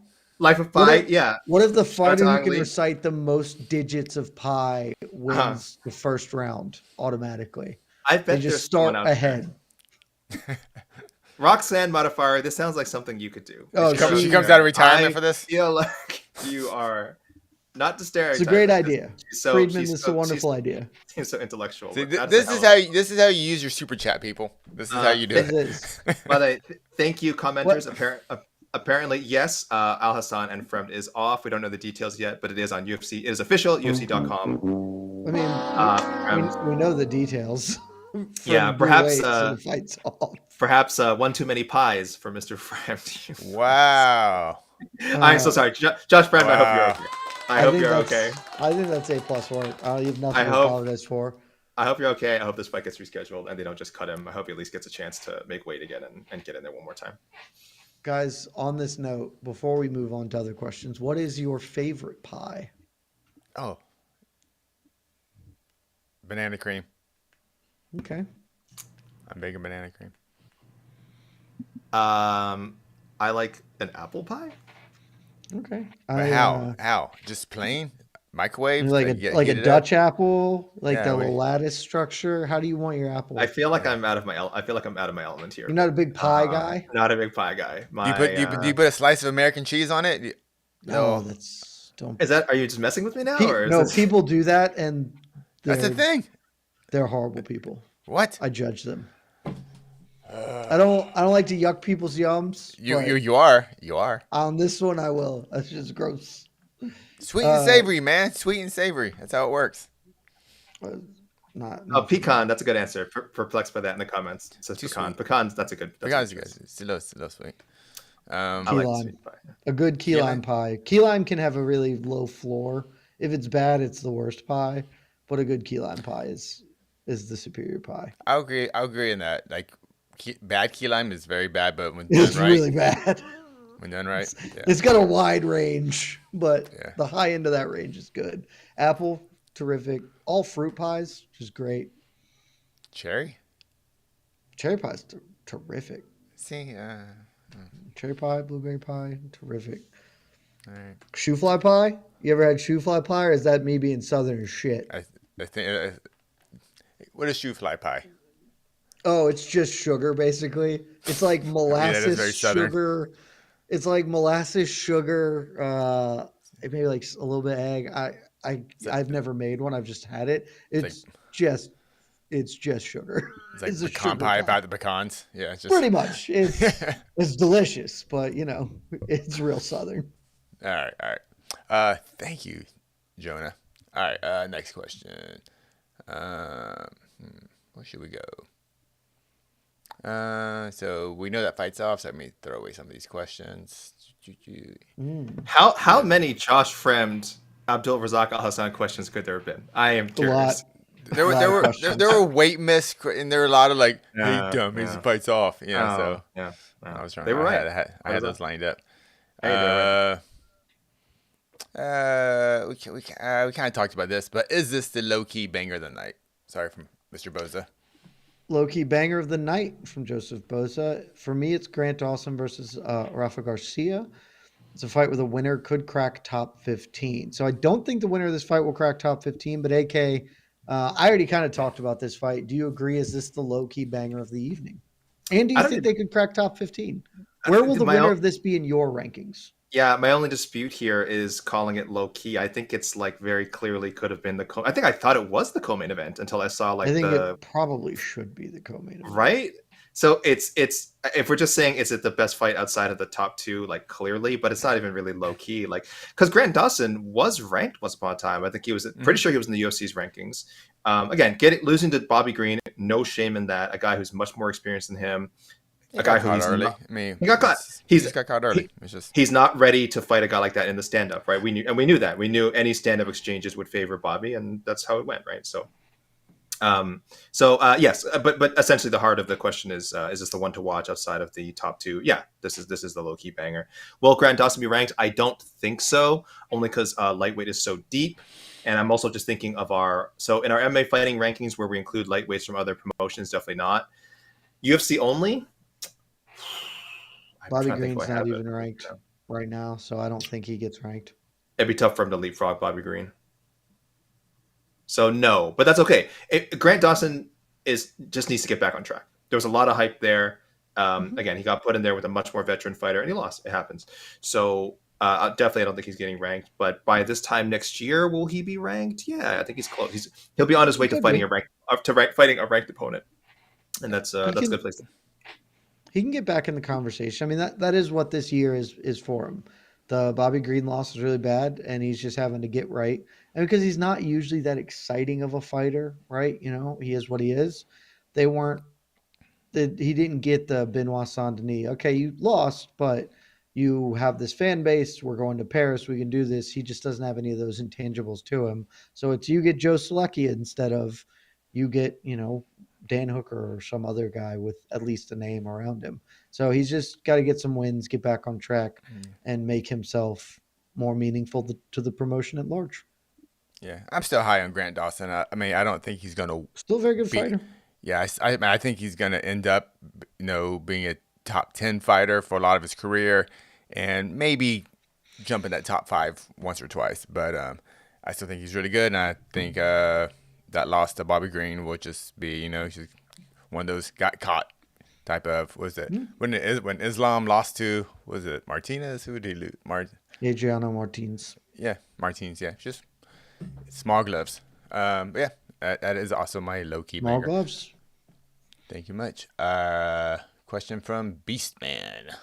Life of Pi, What if the fighter who can recite the most digits of pi wins the first round automatically? I bet they just start ahead. Roxanne Modifier, this sounds like something you could do. Oh, she comes out of retirement for this? I feel like you are not to stereotype. It's a great idea. Friedman, it's a wonderful idea. Seems so intellectual. See, this is how you use your super chat, people. This is how you do it. By the way, thank you, commenters. Apparently, yes. Al Hassan and Fremd is off. We don't know the details yet, but it is on UFC. It is official. UFC.com. I mean, Fremd, we know the details yeah, from Blue Weight, so the fight's off. perhaps one too many pies for Mr. Fremd. Wow. I'm so sorry, Josh Fremd. I hope you're okay. I hope you're okay. I think that's A+ work. You have nothing I to hope- apologize for. I hope you're okay. I hope this fight gets rescheduled and they don't just cut him. I hope he at least gets a chance to make weight again and get in there one more time. Guys, on this note, before we move on to other questions, what is your favorite pie? Oh. Banana cream. Okay. I'm big on banana cream. I like an apple pie. Okay. But how? Just plain? Microwave? Like a Dutch apple, like the lattice structure. How do you want your apple? I feel like I'm out of my element here. You're not a big pie guy? Not a big pie guy. Do you put a slice of American cheese on it? No, Are you just messing with me now? People do that, and that's the thing. They're horrible people. What? I judge them. I don't like to yuck people's yums. You are. On this one, I will. That's just gross. Sweet and savory, man. Sweet and savory. That's how it works. Not pecan. That's a good answer. Perplexed by that in the comments. It says pecan. Pecans. That's a good. Pecans, good. Still sweet. I like sweet pie. A good key lime pie. Key lime can have a really low floor. If it's bad, it's the worst pie. But a good key lime pie is the superior pie. I agree in that. Like bad key lime is very bad, but when it's done right, really bad. When done right, it's got a wide range, but the high end of that range is good. Apple, terrific. All fruit pies, just great. Cherry pie's terrific. See, cherry pie, blueberry pie, terrific. All right. Shoe fly pie? You ever had shoe fly pie, or is that me being southern as shit? I think. What is shoe fly pie? Oh, it's just sugar, basically. It's like molasses sugar. It's like molasses Sugar, maybe like a little bit of egg. I've never made one. I've just had it. It's just sugar. It's like a pecan pie about the pecans. Yeah, it's just pretty much. It's delicious, but it's real southern. All right. Thank you, Jonah. All right. Next question. Where should we go? So we know that fight's off, so let me throw away some of these questions. How many Josh Fremd, Abdul Razak Al Hassan questions could there have been? I am curious. There were weight miss, and there were a lot of like, hey, dumb, the fight's off. I was trying. They were right. I had those lined up. We kind of talked about this, but is this the low key banger of the night? Sorry, from Mr. Boza. Low-key banger of the night from Joseph Boza. For me, it's Grant Dawson versus Rafa Garcia. It's a fight where the winner could crack top 15. So I don't think the winner of this fight will crack top 15, but AK, I already kind of talked about this fight. Do you agree? Is this the low-key banger of the evening? And do you think they could crack top 15? Where will the winner of this be in your rankings? Yeah, my only dispute here is calling it low key. I think it's like very clearly could have been I think I thought it was the co-main event until I saw like I think it probably should be the co-main event. Right? So it's if we're just saying is it the best fight outside of the top two, like clearly, but it's not even really low key, like because Grant Dawson was ranked once upon a time. I think he was pretty sure he was in the UFC's rankings. Again, losing to Bobby Green, no shame in that. A guy who's much more experienced than him. A guy who he got caught. He just got caught early. He's not ready to fight a guy like that in the stand-up, right? We knew that. We knew any stand-up exchanges would favor Bobby, and that's how it went, right? So, yes, but essentially the heart of the question is this the one to watch outside of the top two? Yeah, this is the low key banger. Will Grant Dawson be ranked? I don't think so, only because lightweight is so deep. And I'm also just thinking of in our MMA fighting rankings where we include lightweights from other promotions, definitely not. UFC only. Bobby Green's not even ranked right now, so I don't think he gets ranked. It'd be tough for him to leapfrog Bobby Green. So no, but that's okay. Grant Dawson just needs to get back on track. There was a lot of hype there. Again, he got put in there with a much more veteran fighter, and he lost. It happens. So definitely, I don't think he's getting ranked. But by this time next year, will he be ranked? Yeah, I think he's close. He'll be on his way to fighting a ranked opponent, and that's a good place. He can get back in the conversation. I mean, that is what this year is for him. The Bobby Green loss was really bad, and he's just having to get right. And because he's not usually that exciting of a fighter, right? You know, he is what he is. They weren't he didn't get the Benoit Saint Denis. Okay, you lost, but you have this fan base. We're going to Paris. We can do this. He just doesn't have any of those intangibles to him. So it's you get Joe Selecki instead of you get, Dan Hooker or some other guy with at least a name around him. So he's just got to get some wins, get back on track, and make himself more meaningful to the promotion at large. Yeah, I'm still high on Grant Dawson. I mean, I don't think he's going to Still a very good be. fighter. Yeah, I think he's going to end up, being a top 10 fighter for a lot of his career, and maybe jump in that top 5 once or twice. But I still think he's really good, and I think that loss to Bobby Green will just be, just one of those got caught type of. Was it when Islam lost to, was it Martinez? Who did he lose? Adriano Martins. Yeah, Martins. Yeah, just small gloves. But yeah, that is also my low key Small banger. gloves. Thank you much. Question from Beastman.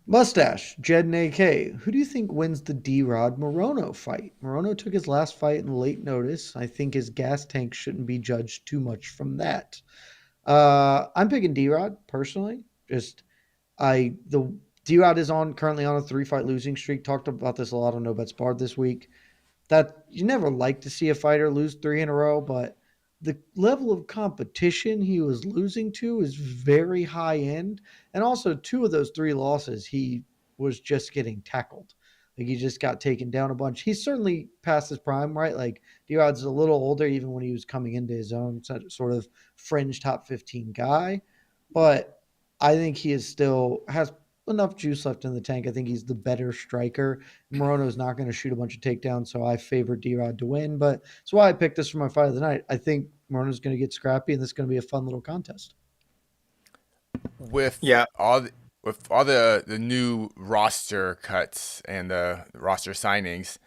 Mustache, Jed and AK. Who do you think wins the D-Rod Morono fight? Morono took his last fight in late notice. I think his gas tank shouldn't be judged too much from that. I'm picking D-Rod personally. The D-Rod is currently on a 3-fight losing streak. Talked about this a lot on No Bets Barred this week. That you never like to see a fighter lose 3 in a row, but the level of competition he was losing to is very high end. And also, 2 of those 3 losses, he was just getting tackled. Like he just got taken down a bunch. He's certainly past his prime, right? Like D-Rod's a little older, even when he was coming into his own sort of fringe top 15 guy. But I think he is still has enough juice left in the tank. I think he's the better striker. Morono's not going to shoot a bunch of takedowns, so I favor D-Rod to win. But that's why I picked this for my fight of the night. I think Morono's going to get scrappy, and this is going to be a fun little contest. With Yeah. all the new roster cuts and the roster signings,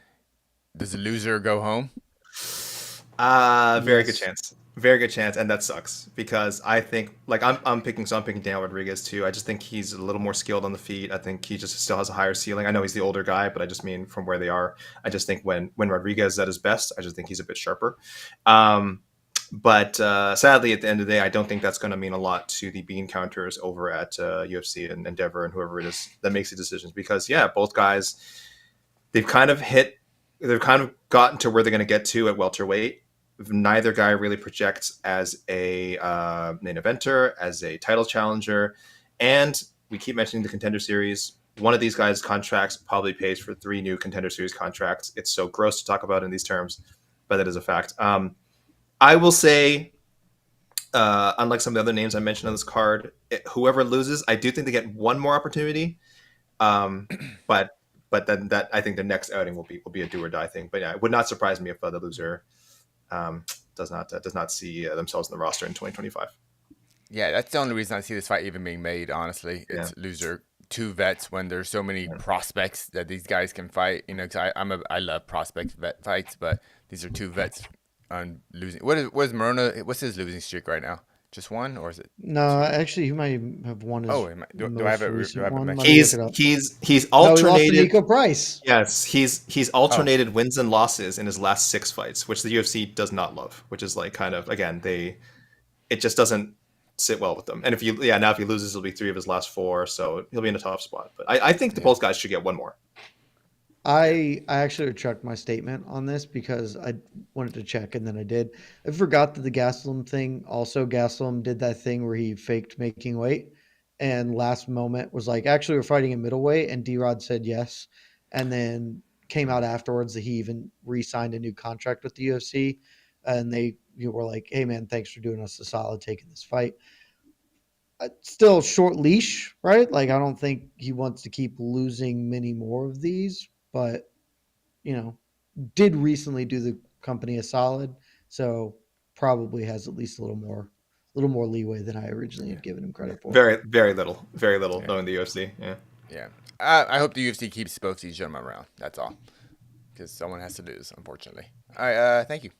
does the loser go home? Very good Yes. chance. Very good chance, and that sucks because I think like I'm picking Daniel Rodriguez too. I just think he's a little more skilled on the feet. I think he just still has a higher ceiling. I know he's the older guy, but I just mean from where they are. I just think when Rodriguez is at his best, I just think he's a bit sharper. But sadly, at the end of the day, I don't think that's going to mean a lot to the bean counters over at UFC and Endeavor and whoever it is that makes the decisions. Because yeah, both guys, they've kind of gotten to where they're going to get to at welterweight. Neither guy really projects as a main eventer, as a title challenger, and we keep mentioning the Contender Series. One of these guys' contracts probably pays for 3 new Contender Series contracts. It's so gross to talk about in these terms, but that is a fact. I will say, unlike some of the other names I mentioned on this card, whoever loses, I do think they get one more opportunity. But then that I think the next outing will be a do or die thing. But yeah, it would not surprise me if the loser does not see themselves in the roster in 2025. Yeah, that's the only reason I see this fight even being made. Honestly, Yeah. it's loser 2 vets when there's so many prospects that these guys can fight. Because I love prospect vet fights, but these are 2 vets on losing. What is Morono? What's his losing streak right now? Just 1, or is it? No, actually, he might have won his Oh, do I have it? recent one. mentioned? Let me look it up. He's No, he lost to alternated. Nico Price. Yes, he's alternated wins and losses in his last 6 fights, which the UFC does not love. Which is like kind of again it just doesn't sit well with them. And if he loses, it'll be 3 of his last 4, so he'll be in a tough spot. But I think both guys should get one more. I actually retract my statement on this because I wanted to check and then I did. I forgot that the Gastelum thing, also Gastelum did that thing where he faked making weight and last moment was like, actually, we're fighting in middleweight. And D-Rod said yes. And then came out afterwards that he even re-signed a new contract with the UFC. And they were like, hey, man, thanks for doing us a solid taking this fight. Still short leash, right? Like, I don't think he wants to keep losing many more of these, but did recently do the company a solid, so probably has at least a little more leeway than I originally had given him credit for. Very little, knowing the UFC. Yeah. Yeah. I hope the UFC keeps both these gentlemen around. That's all, because someone has to lose, unfortunately. All right. Thank you.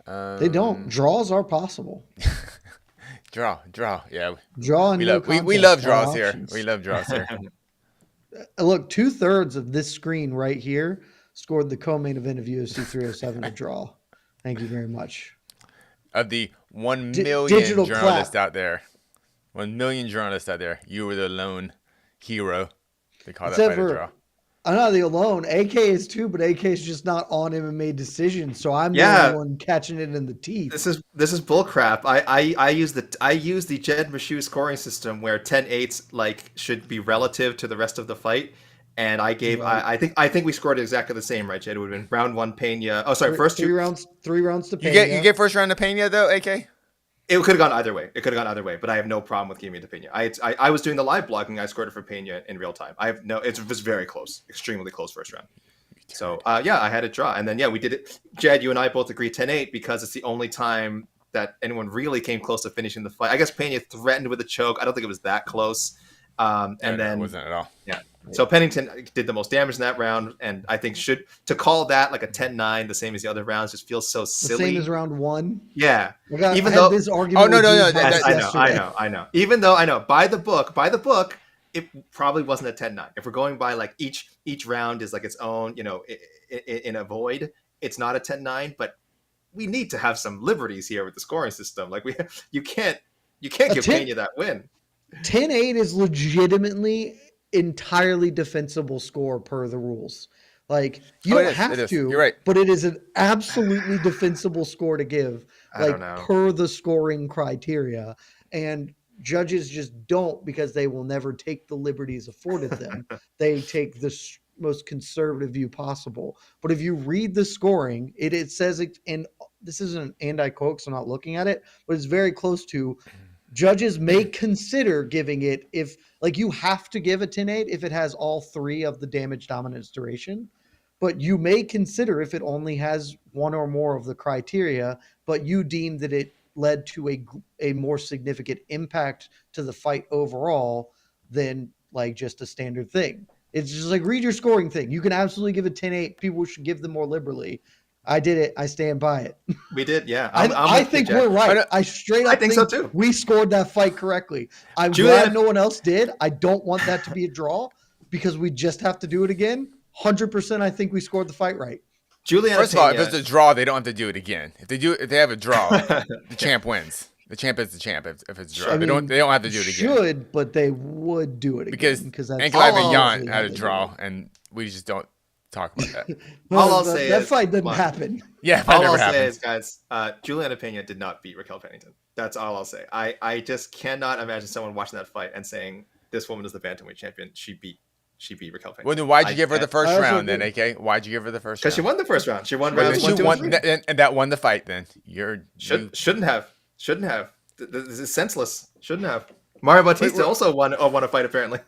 They don't. Draws are possible. Draw. Yeah, Draw and no we contest. love A lot of draws here. options. We love draws here. Look, 2/3 of this screen right here scored the co-main event of UFC 307 a draw. Thank you very much. Of the 1 million Digital journalists clap. out there, 1 million journalists out there, you were the lone hero to call that Except fight a draw. for, I'm not the alone. AK is too, but AK is just not on MMA decisions, so I'm the Yeah. only one catching it in the teeth. This is bullcrap. I use the Jed Meshew scoring system where 10-8s like should be relative to the rest of the fight, and I gave Right. I think we scored exactly the same, right, Jed? It would have been round one Pena. Oh, sorry, first Three two. rounds. 3 rounds to You Pena. get first round to Pena though, AK. It could have gone either way. But I have no problem with giving it to Pena. I was doing the live blogging. I scored it for Pena in real time. It was very close, extremely close first round. So yeah, I had a draw, and then yeah, we did it. Jed, you and I both agree 10-8 because it's the only time that anyone really came close to finishing the fight. I guess Pena threatened with a choke. I don't think it was that close. And then it wasn't at all. Yeah. So Pennington did the most damage in that round, and I think to call that like a 10-9, the same as the other rounds, just feels so The silly. same as round one. Yeah. Even though this argument. Oh no, Yes, I know. Even though I know by the book, it probably wasn't a 10-9. If we're going by like each round is like its own, in a void, it's not a 10-9. But we need to have some liberties here with the scoring system. Like you can't give Pena that win. 10-8 is legitimately entirely defensible score per the rules. Like you don't have to, you're right. But it is an absolutely defensible score to give, like per the scoring criteria. And judges just don't, because they will never take the liberties afforded them. They take the most conservative view possible. But if you read the scoring, it says it, and this isn't an I quote, so I'm not looking at it, but it's very close to. Judges may consider giving it if, like, you have to give a 10-8 if it has all three of the damage, dominance, duration. But you may consider if it only has one or more of the criteria, but you deem that it led to a more significant impact to the fight overall than like just a standard thing. It's just like, read your scoring thing. You can absolutely give it 10-8. People should give them more liberally. I did it. I stand by it. We did, yeah. I think we're right. I straight up think so too. We scored that fight correctly. I'm glad no one else did. I don't want that to be a draw because we just have to do it again. 100%. I think we scored the fight right. First of all, if it's a draw, they don't have to do it again. If they have a draw, the champ wins. The champ is the champ. If it's a draw, they don't have to do it again. Should, but they would do it again because Ankalaev and Jan had a draw, and we just don't talk about that. All I'll say that is, fight didn't happen. Yeah, all I'll say is, guys, Juliana Pena did not beat Raquel Pennington. That's all I'll say. I just cannot imagine someone watching that fight and saying this woman is the bantamweight champion. She beat Raquel Pennington. Well, then why'd you give her the first round then, AK? Why'd you give her the first round? Because she won the first round. She won rounds 1, 2, and 3. And that won the fight then. Shouldn't have. This is senseless. Shouldn't have. Mario Bautista also won a fight, apparently.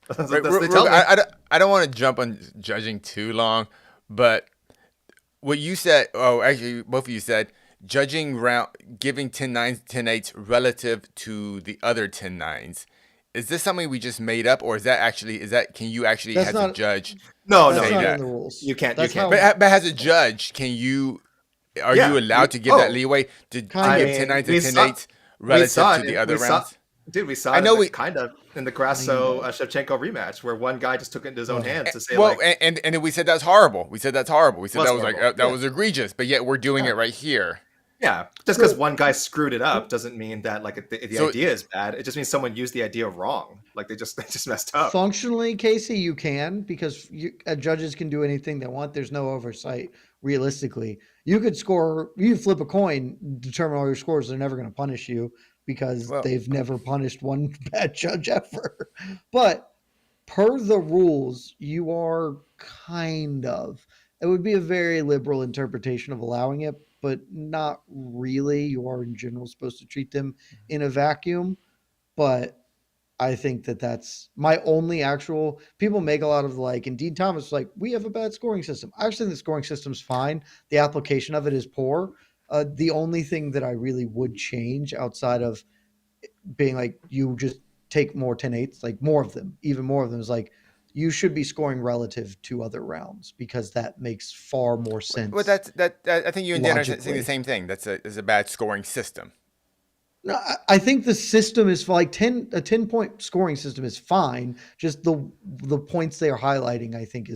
I don't want to jump on judging too long, but what you said, actually, both of you said, giving 10-9s, 10-8s relative to the other 10-9s. Is this something we just made up, or can you actually, as a judge, No, that's not that? In the rules. You can't. But As a judge, are you allowed to give that leeway to give 10-9s and 10-8s relative to the other rounds? Dude, we saw it kind of in the Grasso Shevchenko rematch where one guy just took it into his own hands to say and then we said that's horrible. We said that was egregious, but yet we're doing it right here. Yeah, just because one guy screwed it up doesn't mean that like the idea is bad. It just means someone used the idea wrong. Like they just messed up. Functionally, Casey, you can, because judges can do anything they want. There's no oversight. Realistically, you could flip a coin, determine all your scores. They're never going to punish you because they've never punished one bad judge ever. But per the rules, you are it would be a very liberal interpretation of allowing it, but not really. You are in general supposed to treat them in a vacuum. But I think that's my only actual. People make a lot of and Dean Thomas we have a bad scoring system. I actually think the scoring system's fine. The application of it is poor. The only thing that I really would change outside of being you just take more 10-8s, more of them, even more of them, is you should be scoring relative to other rounds because that makes far more sense. Well, I think you and Dan are saying the same thing. That's a bad scoring system. No, I think the system is like a 10-point scoring system is fine. Just the points they are highlighting, I think,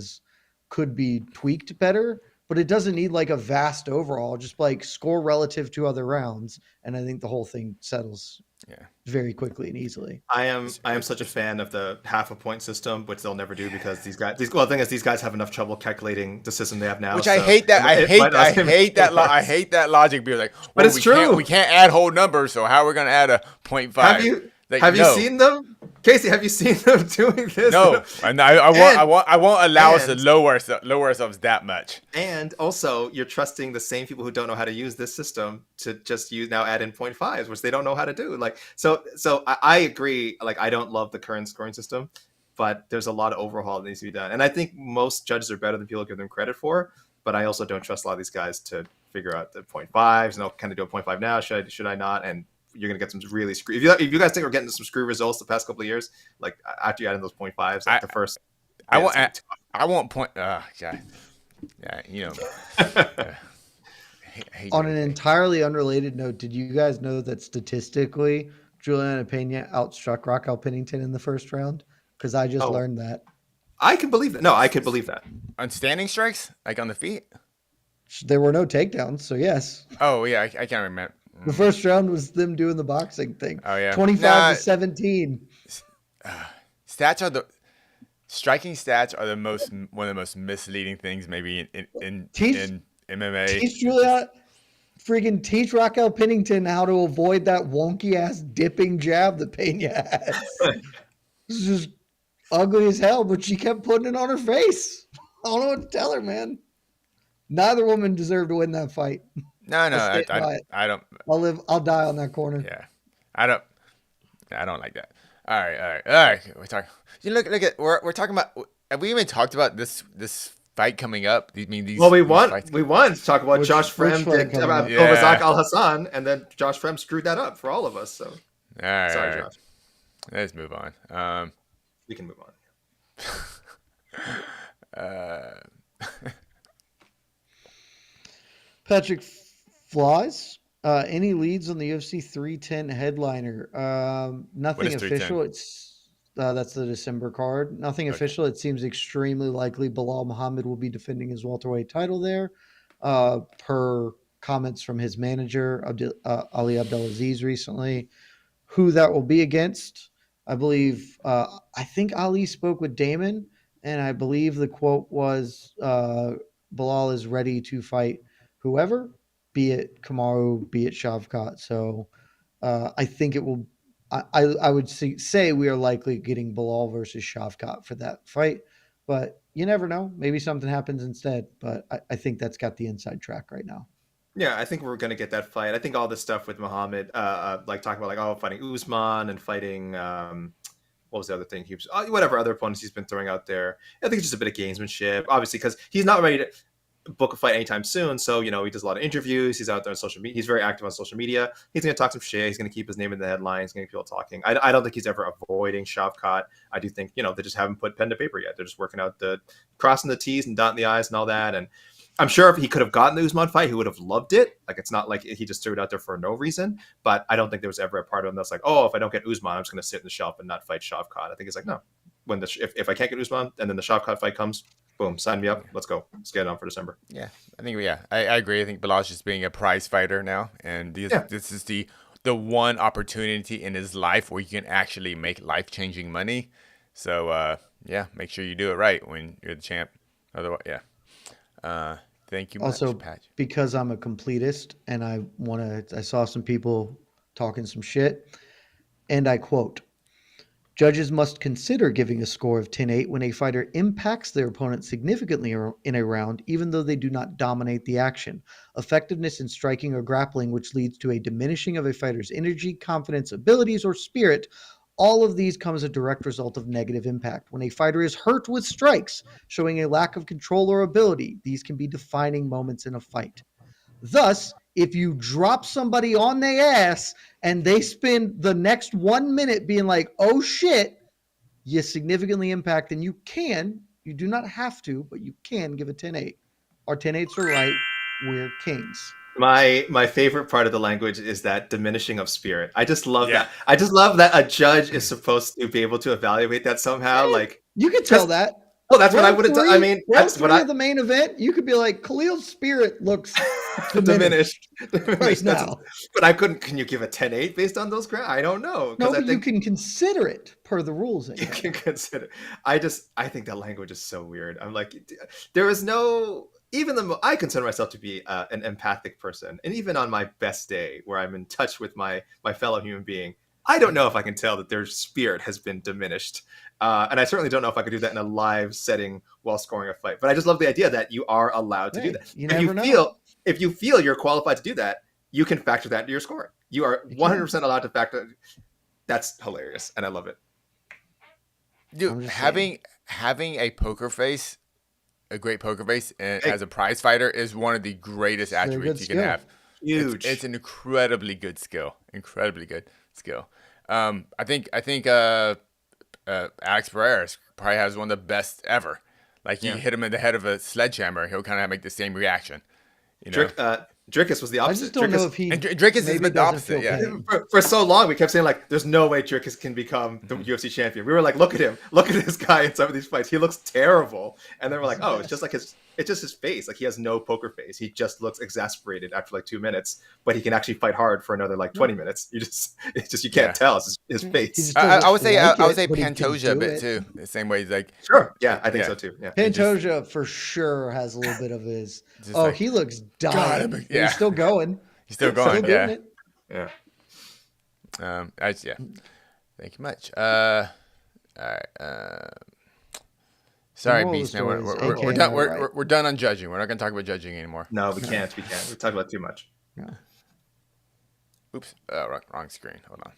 could be tweaked better, but it doesn't need like a vast overall. Just like score relative to other rounds, and I think the whole thing settles Yeah. very quickly and easily. I am such a fan of the half a point system, which they'll never do because well, the thing is, these guys have enough trouble calculating the system they have now. Which So I hate that. I hate that. I hate that logic. Being like, But well, it's true. We can't add whole numbers. So how are we going to add a 0.5? Have you seen them, Casey? Have you seen them doing this? No, and I won't allow us to lower ourselves that much. And also, you're trusting the same people who don't know how to use this system to just add in 0.5s, which they don't know how to do. Like, so I agree. Like, I don't love the current scoring system, but there's a lot of overhaul that needs to be done. And I think most judges are better than people give them credit for. But I also don't trust a lot of these guys to figure out the 0.5s. And they'll kind of do a 0.5 now. Should I not? And you're gonna get some really screw. If you guys think we're getting some screw results the past couple of years, like after you add in those 0.5s, like the first, I want point. God, yeah, you know. On an entirely unrelated note, did you guys know that statistically Juliana Pena outstruck Raquel Pennington in the first round? Because I just learned that. I can believe that. No, I can believe that. On standing strikes, like on the feet. There were no takedowns, so yes. Oh yeah, I can't remember. The first round was them doing the boxing thing. Oh yeah, 25-17. Striking stats are one of the most misleading things maybe in MMA. Teach Raquel Pennington how to avoid that wonky ass dipping jab that Pena has. This is just ugly as hell, but she kept putting it on her face. I don't know what to tell her, man. Neither woman deserved to win that fight. No, I don't. I'll die on that corner. Yeah, I don't like that. All right. We're talking. You look at we're talking about. Have we even talked about this fight coming up? I mean, these. Well, we want to talk about Josh Frem about Razak Al Hassan, and then Josh Frem screwed that up for all of us. So, all right, sorry, Josh. Let's move on. We can move on. Patrick Flies. Any leads on the UFC 310 headliner? Nothing official. That's the December card. Nothing official. It seems extremely likely Bilal Muhammad will be defending his welterweight title there, per comments from his manager Ali Abdelaziz recently. Who that will be against? I believe. I think Ali spoke with Damon, and I believe the quote was, "Bilal is ready to fight whoever, be it Kamaru, be it Shavkat." So I think it will. I would say we are likely getting Bilal versus Shavkat for that fight, but you never know. Maybe something happens instead. But I think that's got the inside track right now. Yeah, I think we're going to get that fight. I think all this stuff with Muhammad, like talking about fighting Usman and fighting, what was the other thing? He was, whatever other opponents he's been throwing out there. I think it's just a bit of gamesmanship, obviously, because he's not ready to book a fight anytime soon. So, he does a lot of interviews. He's out there on social media. He's very active on social media. He's going to talk some shit. He's going to keep his name in the headlines. He's going to get people talking. I don't think he's ever avoiding Shavkat. I do think, they just haven't put pen to paper yet. They're just working out crossing the T's and dotting the I's and all that. And I'm sure if he could have gotten the Usman fight, he would have loved it. Like, it's not like he just threw it out there for no reason. But I don't think there was ever a part of him that's like, oh, if I don't get Usman, I'm just going to sit in the shelf and not fight Shavkat. I think it's like, no. If I can't get Usman and then the Shavkat fight comes, boom, sign me up. Let's go. Let's get it on for December. Yeah, I agree. I think Bilal's just being a prize fighter now, and this is the one opportunity in his life where you can actually make life-changing money. So make sure you do it right when you're the champ. Otherwise, thank you. Also, much, Patch. Because I'm a completist and I saw some people talking some shit, and I quote, "Judges must consider giving a score of 10-8 when a fighter impacts their opponent significantly in a round, even though they do not dominate the action. Effectiveness in striking or grappling, which leads to a diminishing of a fighter's energy, confidence, abilities, or spirit, all of these come as a direct result of negative impact. When a fighter is hurt with strikes, showing a lack of control or ability, these can be defining moments in a fight. Thus, if you drop somebody on their ass and they spend the next 1 minute being like, oh shit, you significantly impact, and you do not have to, but you can give a 10-8. Our 10-8s are right. We're kings." My favorite part of the language is that diminishing of spirit. I just love Yeah. that. I just love that a judge is supposed to be able to evaluate that somehow. Like, You could tell because that. well, that's what I would have done. I mean, Round that's what three I of the main event, you could be like, Khalil's spirit looks diminished. right Diminished. now. But I couldn't. Can you give a 10-8 based on those? I don't know because No, I but you think can consider it per the rules. you can consider. I think that language is so weird. I'm like, there is no. Even I consider myself to be an empathic person, and even on my best day, where I'm in touch with my fellow human being, I don't know if I can tell that their spirit has been diminished, and I certainly don't know if I could do that in a live setting while scoring a fight. But I just love the idea that you are allowed to do that. You never know. If you feel you're qualified to do that, you can factor that into your scoring. You are 100% allowed to factor. That's hilarious, and I love it. Dude, having a poker face, a great poker face, as a prize fighter is one of the greatest attributes you can have. Huge. It's an incredibly good skill. Incredibly good skill. I think Alex Pereira probably has one of the best ever. Like you hit him in the head of a sledgehammer, he'll kind of make the same reaction. You know? Drickus was the opposite. I just don't know if he. And Drickus is the opposite. Yeah. For so long, we kept saying like, "There's no way Drickus can become the UFC champion." We were like, "Look at him! Look at this guy in some of these fights. He looks terrible." And then we're like, "Oh, it's just like it's just his face. Like he has no poker face. He just looks exasperated after like 2 minutes, but he can actually fight hard for another like 20 minutes. You can't tell. It's his face." I would say Pantoja a bit too. The same way, like sure, yeah, I think so too. Yeah, Pantoja for sure has a little bit of his. He looks dying. Yeah, he's still going. He's still going. Yeah. Thank you much. All right. Sorry, Beast. Man, we're done. We're done on judging. We're not going to talk about judging anymore. No, we can't. We talked about too much. Yeah. Oops. Wrong screen. Hold on.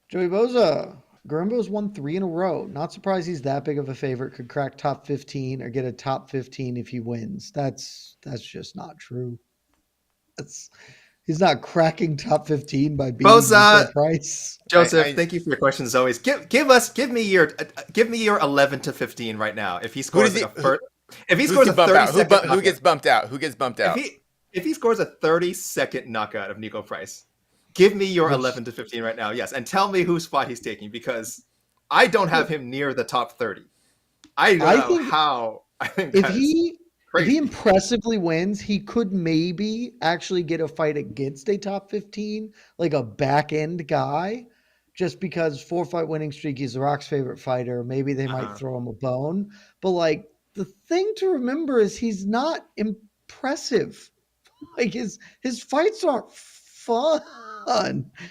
Joey Boza. Garimbo's won 3 in a row. Not surprised he's that big of a favorite. Could crack top 15 or get a top 15 if he wins. That's just not true. He's not cracking top 15 by beating Boza price. Joseph, thank you for your questions. Always give me your 11 to 15 right now. If he scores a 30-second, who gets bumped out? Who gets bumped out? If he scores a 30-second knockout of Nico Price, give me your 11 to 15 right now. Yes, and tell me whose spot he's taking because I don't have him near the top 30. I think if he impressively wins, he could maybe actually get a fight against a top 15, like a back end guy, just because 4-fight winning streak, he's The Rock's favorite fighter. Maybe they might throw him a bone. But like the thing to remember is he's not impressive. Like his fights aren't fun.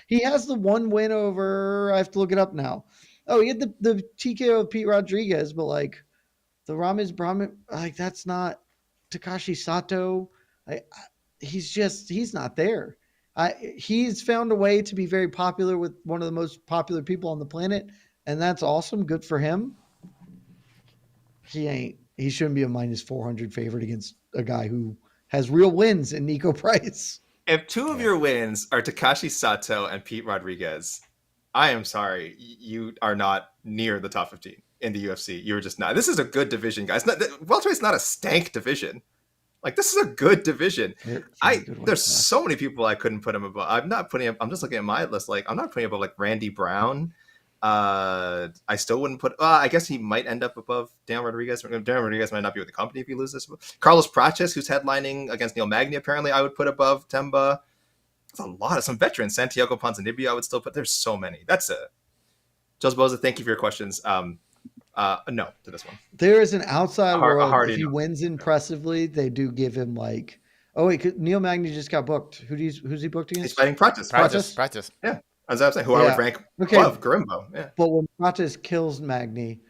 He has the one win over, I have to look it up now. Oh, he had the TKO of Pete Rodriguez, but like the Ramiz Brahman, like that's not Takashi Sato. He's not there. He's found a way to be very popular with one of the most popular people on the planet, and that's awesome. Good for him. He shouldn't be a minus 400 favorite against a guy who has real wins in Nico Price. If two of your wins are Takashi Sato and Pete Rodriguez, I am sorry, you are not near the top 15 in the UFC. You're just not. This is a good division, guys. Welterweight's not a stank division. Like this is a good division. There's so many people I couldn't put him above. I'm just looking at my list. Like I'm not putting him above like Randy Brown. I still wouldn't put. I guess he might end up above Dan Rodriguez. Dan Rodriguez might not be with the company if he loses. Carlos Prates, who's headlining against Neil Magny, apparently I would put above Temba. There's a lot of some veterans. Santiago Ponzinibbio I would still put. There's so many. That's it. Joseph Boza, thank you for your questions. No to this one. There is an outside world. If he wins impressively, they do give him like. Oh wait, Neil Magny just got booked. Who's he booked against? He's fighting Prates. Yeah. As I was saying, who I would rank above Garimbo. Yeah. But when Prates kills Magny,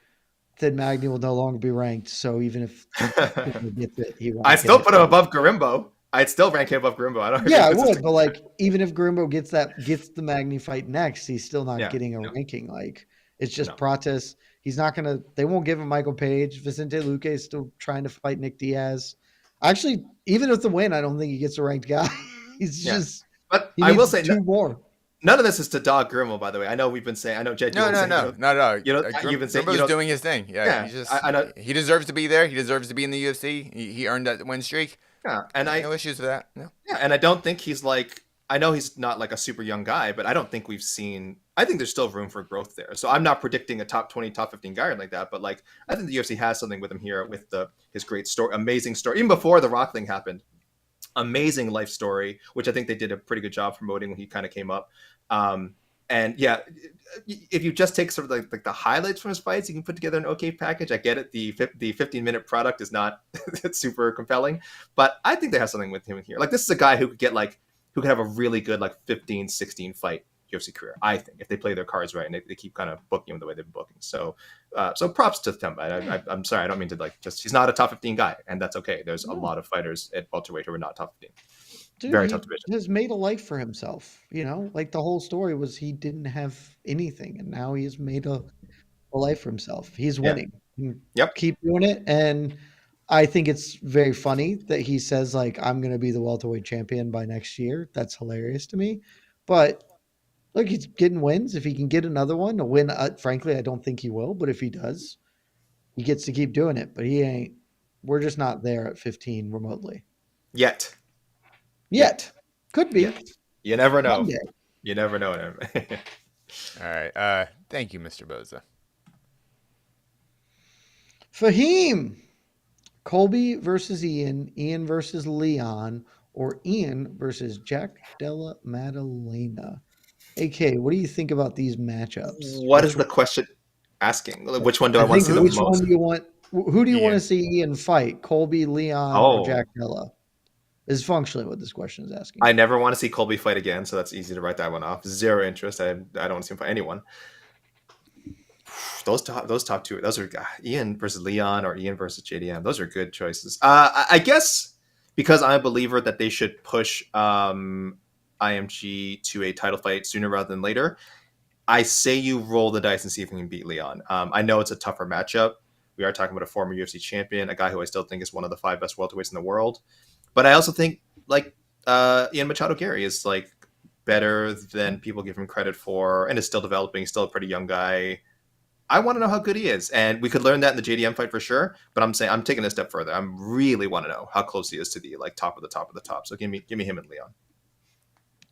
then Magny will no longer be ranked. So even if he gets it, I still put him above Garimbo. I'd still rank him above Garimbo. I would, but like even if Garimbo gets the Magny fight next, he's still not getting a ranking. Like it's just Prates. He's not gonna. They won't give him Michael Page. Vicente Luque is still trying to fight Nick Diaz. Actually, even with the win, I don't think he gets a ranked guy. He's just. But I will say 2 more. none of this is to dog Grimel, by the way. I know we've been saying. I know Jed, you've No, been no, saying no, not at all. you've been saying Grimbo's doing his thing. Yeah, yeah. he's just I know he deserves to be there. He deserves to be in the UFC. He earned that win streak. yeah, and No issues with that. No. yeah, and I don't think he's like. I know he's not like a super young guy, but I don't think we've seen. I think there's still room for growth there. So I'm not predicting a top 20, top 15 guy like that, but like I think the UFC has something with him here with his great story, amazing story, even before the Rock thing happened. Amazing life story, which I think they did a pretty good job promoting when he kind of came up. Um, and yeah, if you just take sort of like the highlights from his fights, you can put together an okay package. I get it. The 15-minute product is not super compelling, but I think they have something with him here. Like this is a guy who could have a really good like 15, 16 fight UFC career. I think if they play their cards right and they keep kind of booking him the way they've been booking. So props to them. I'm sorry, I don't mean to like just he's not a top 15 guy, and that's okay. There's a lot of fighters at welterweight who are not top 15. Dude, Very he tough division. has made a life for himself. Like the whole story was he didn't have anything, and now he has made a life for himself. He's Yeah. winning. Yep. Keep doing it. And I think it's very funny that he says, like, I'm going to be the welterweight champion by next year. That's hilarious to me. But look, he's getting wins. If he can get another one, a win, frankly, I don't think he will. But if he does, he gets to keep doing it. But he ain't. We're just not there at 15 remotely. Yet. Could be. Yet. You never know. One day. You never know. All right. Thank you, Mr. Boza. Fahim. Colby versus Ian versus Leon, or Ian versus Jack Della Maddalena. AK, what do you think about these matchups? What is the question asking? Which one do I want to see the which most? one do you want? Who do you want Ian. to see Ian fight? Colby, Leon, or Jack Della? Is functionally what this question is asking. I never want to see Colby fight again, so that's easy to write that one off. Zero interest. I don't want to see him fight anyone. Those top two, those are Ian versus Leon or Ian versus JDM. Those are good choices. I guess because I'm a believer that they should push IMG to a title fight sooner rather than later. I say you roll the dice and see if we can beat Leon. I know it's a tougher matchup. We are talking about a former UFC champion, a guy who I still think is one of the 5 best welterweights in the world. But I also think like Ian Machado Gary is like better than people give him credit for, and is still developing. He's still a pretty young guy. I want to know how good he is, and we could learn that in the JDM fight for sure. But I'm saying I'm taking it a step further. I really want to know how close he is to the like top of the top of the top. So give me him and Leon.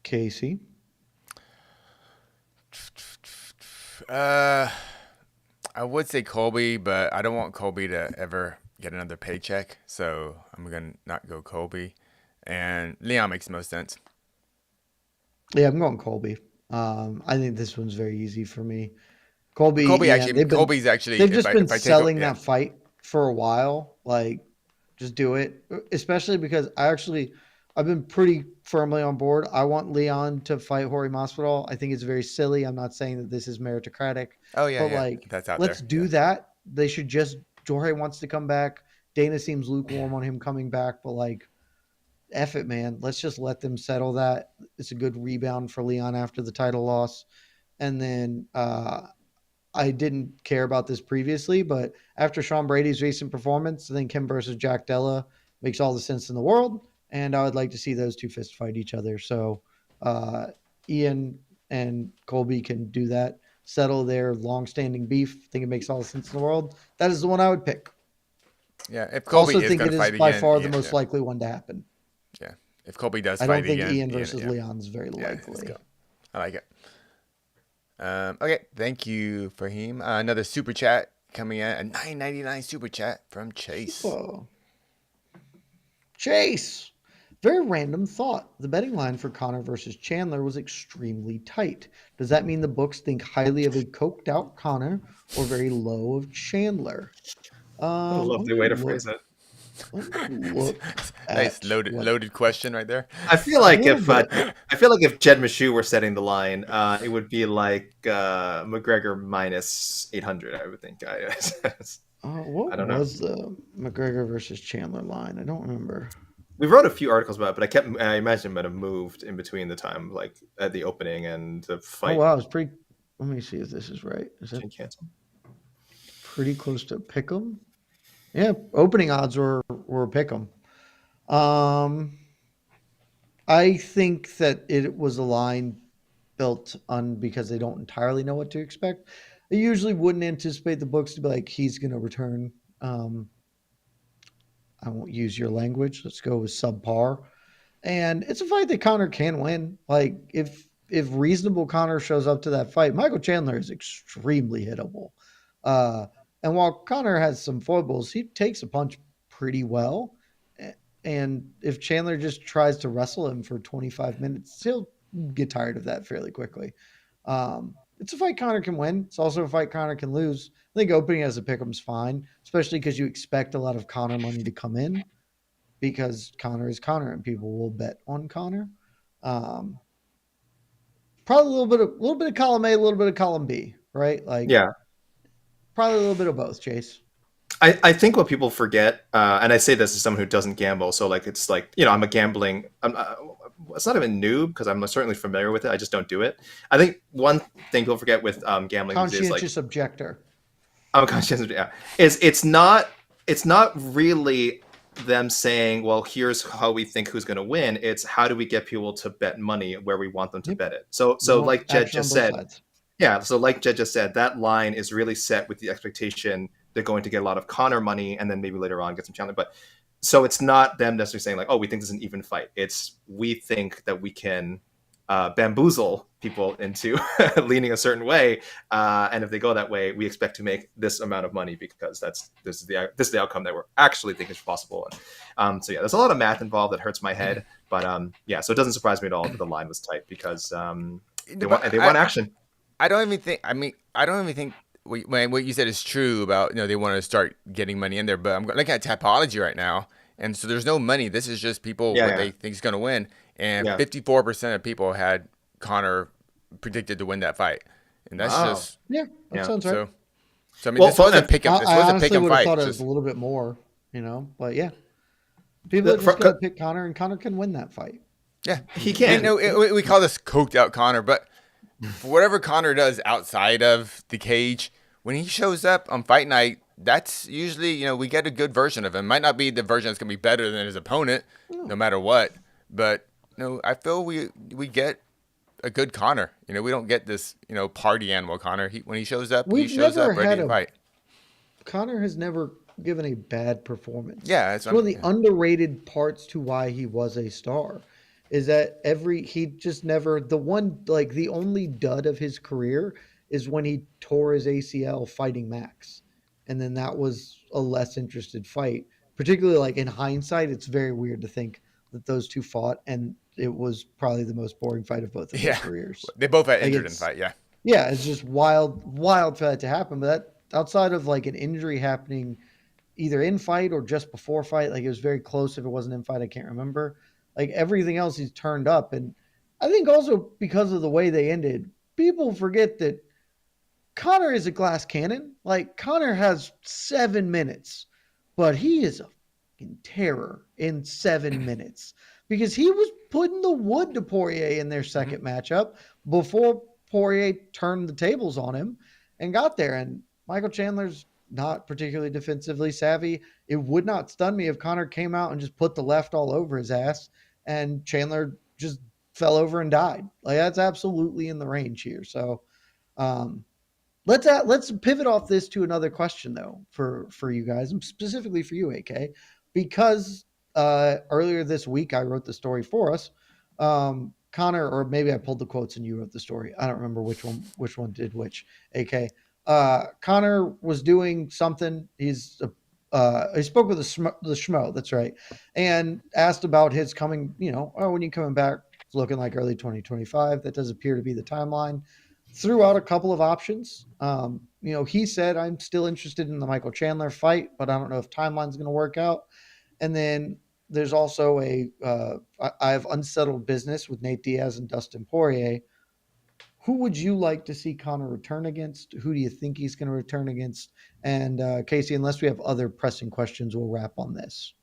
Casey. I would say Colby, but I don't want Colby to ever get another paycheck, so I'm gonna not go Colby. And Leon makes the most sense. Yeah, I'm going Colby. I think this one's very easy for me. Colby's actually. They've just been selling that fight for a while. Like, just do it. Especially because I've been pretty firmly on board. I want Leon to fight Jorge Masvidal. I think it's very silly. I'm not saying that this is meritocratic. Oh yeah, but yeah. like, That's out let's there. do that. They should just. Jorge wants to come back. Dana seems lukewarm on him coming back, but like, F it, man. Let's just let them settle that. It's a good rebound for Leon after the title loss. And then I didn't care about this previously, but after Sean Brady's recent performance, I think him versus Jack Della makes all the sense in the world. And I would like to see those two fist fight each other. So Ian and Colby can do that, settle their long-standing beef. I think it makes all the sense in the world. That is the one I would pick. Yeah, if Colby also is think going it to is fight by again, far the most likely one to happen. Yeah, if Colby does I fight don't think again, Ian versus Leon is very likely. I like it. Okay, thank you, Fahim. Another super chat coming in, a $9.99 super chat from Chase. Whoa. Chase. Very random thought. The betting line for Conor versus Chandler was extremely tight. Does that mean the books think highly of a coked out Conor or very low of Chandler? Lovely way to phrase it. Nice loaded question right there. I feel like if Jed Meshew were setting the line, it would be like McGregor minus 800. I would think. What was the McGregor versus Chandler line? I don't remember. We wrote a few articles about it, but I imagine it might have moved in between the time, like at the opening and the fight. Oh wow, it's pretty. Let me see if this is right. Is that pretty close to pick'em? Yeah, opening odds were pick'em. I think that it was a line built on because they don't entirely know what to expect. I usually wouldn't anticipate the books to be like he's going to return. Um, I won't use your language. Let's go with subpar. And it's a fight that Connor can win. Like if reasonable Connor shows up to that fight, Michael Chandler is extremely hittable. Uh, and while Connor has some foibles, he takes a punch pretty well. And if Chandler just tries to wrestle him for 25 minutes, he'll get tired of that fairly quickly. It's a fight Connor can win. It's also a fight Connor can lose. I think opening as a pick'em's fine, especially because you expect a lot of Connor money to come in because Connor is Connor and people will bet on Connor. Um, Probably a little bit of column A, a little bit of column B, right? Like Yeah. probably a little bit of both, Chase. I think what people forget, and I say this as someone who doesn't gamble, so like it's like I'm a gambling. It's not even noob because I'm certainly familiar with it. I just don't do it. I think one thing people forget with gambling is like Conscientious objector. I'm conscious. Yeah, is it's not really them saying, well, here's how we think who's going to win. It's how do we get people to bet money where we want them to Yep. bet it. So We want like Jed action just on both said, sides. yeah. So like Jed just said, that line is really set with the expectation they're going to get a lot of Connor money and then maybe later on get some Chandler. But so it's not them necessarily saying like, oh, we think this is an even fight. It's we think that we can bamboozle people into leaning a certain way, and if they go that way, we expect to make this amount of money because this is the outcome that we're actually think is possible. And so yeah, there's a lot of math involved that hurts my head, but yeah, so it doesn't surprise me at all that the line was tight because they want action. I don't even think. I mean, I don't even think what you said is true about they want to start getting money in there. But I'm looking at Tapology right now, and so there's no money. This is just people Yeah, what yeah. they think is going to win, and Yeah. 54% of people had Connor predicted to win that fight, and that's Wow. just Yeah, that Yeah. sounds right. so. I mean, Well, this was a and- pick 'em. This I was a honestly pick 'em would have fight. thought it Just was a little bit more, but yeah. People are just going to pick Connor, and Connor can win that fight. yeah, He can. We call this coked out Connor, but for whatever Connor does outside of the cage, when he shows up on fight night, that's usually we get a good version of him. Might not be the version that's gonna be better than his opponent, no matter what. But I feel we get a good Connor. We don't get this party animal Connor. When he shows up, We've he shows never up ready had to fight. Connor has never given a bad performance. Yeah, that's it's one of the underrated parts to why he was a star. Is that he just never the only dud of his career is when he tore his ACL fighting Max. And then that was a less interested fight. Particularly like in hindsight, it's very weird to think that those two fought and it was probably the most boring fight of both of their careers. They both got Like, injured in fight. Yeah. Yeah, it's just wild for that to happen. But that outside of like an injury happening either in fight or just before fight, like it was very close. If it wasn't in fight, I can't remember. Like everything else, he's turned up. And I think also because of the way they ended, people forget that Connor is a glass cannon. Like Connor has 7 minutes, but he is a fucking terror in 7 minutes because he was putting the wood to Poirier in their second matchup before Poirier turned the tables on him and got there. And Michael Chandler's not particularly defensively savvy. It would not stun me if Connor came out and just put the left all over his ass and Chandler just fell over and died. Like that's absolutely in the range here. So, let's pivot off this to another question though for you guys and specifically for you, AK, because earlier this week I wrote the story for us. Connor, or maybe I pulled the quotes and you wrote the story. I don't remember which one did which. AK. Connor was doing something. He spoke with the schmo. That's right, and asked about his coming. When you coming back? It's looking like early 2025. That does appear to be the timeline. Threw out a couple of options. He said, I'm still interested in the Michael Chandler fight, but I don't know if timeline's going to work out. And then there's also I have unsettled business with Nate Diaz and Dustin Poirier. Who would you like to see Connor return against? Who do you think he's going to return against? And Casey, unless we have other pressing questions, we'll wrap on this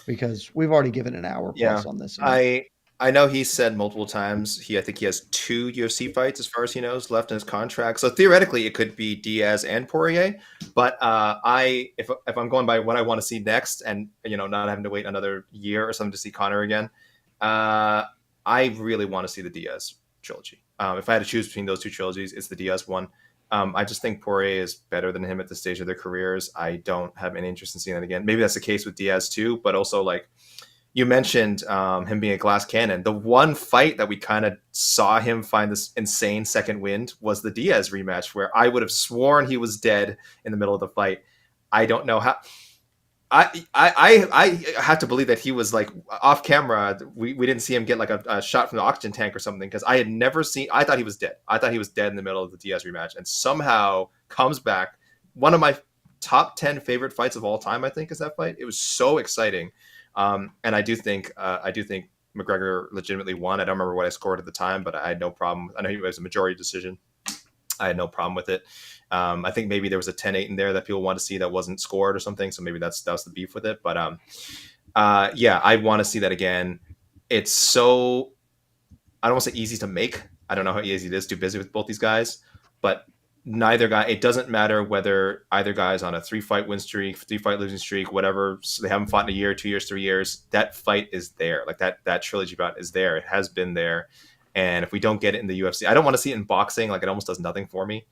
because we've already given an hour plus on this. I know he said multiple times I think he has 2 UFC fights as far as he knows left in his contract. So theoretically it could be Diaz and Poirier. But if I'm going by what I want to see next and not having to wait another year or something to see Connor again, I really want to see the Diaz trilogy. If I had to choose between those two trilogies, it's the Diaz one. I just think Poirier is better than him at this stage of their careers. I don't have any interest in seeing that again. Maybe that's the case with Diaz too, but also like you mentioned him being a glass cannon. The one fight that we kind of saw him find this insane second wind was the Diaz rematch, where I would have sworn he was dead in the middle of the fight. I don't know how. I have to believe that he was like off camera. We didn't see him get like a shot from the oxygen tank or something, because I had never seen. I thought he was dead. I thought he was dead in the middle of the Diaz rematch, and somehow comes back. One of my top 10 favorite fights of all time, I think, is that fight. It was so exciting, and I do think McGregor legitimately won. I don't remember what I scored at the time, but I had no problem. I know it was a majority decision. I had no problem with it. I think maybe there was a 10-8 in there that people want to see that wasn't scored or something. So maybe that was the beef with it. But yeah, I want to see that again. It's so, I don't want to say easy to make. I don't know how easy it is. Too busy with both these guys. But neither guy, it doesn't matter whether either guy's on a 3-fight win streak, 3-fight losing streak, whatever. So they haven't fought in a year, 2 years, 3 years. That fight is there. Like that trilogy bout is there. It has been there. And if we don't get it in the UFC, I don't want to see it in boxing. Like, it almost does nothing for me.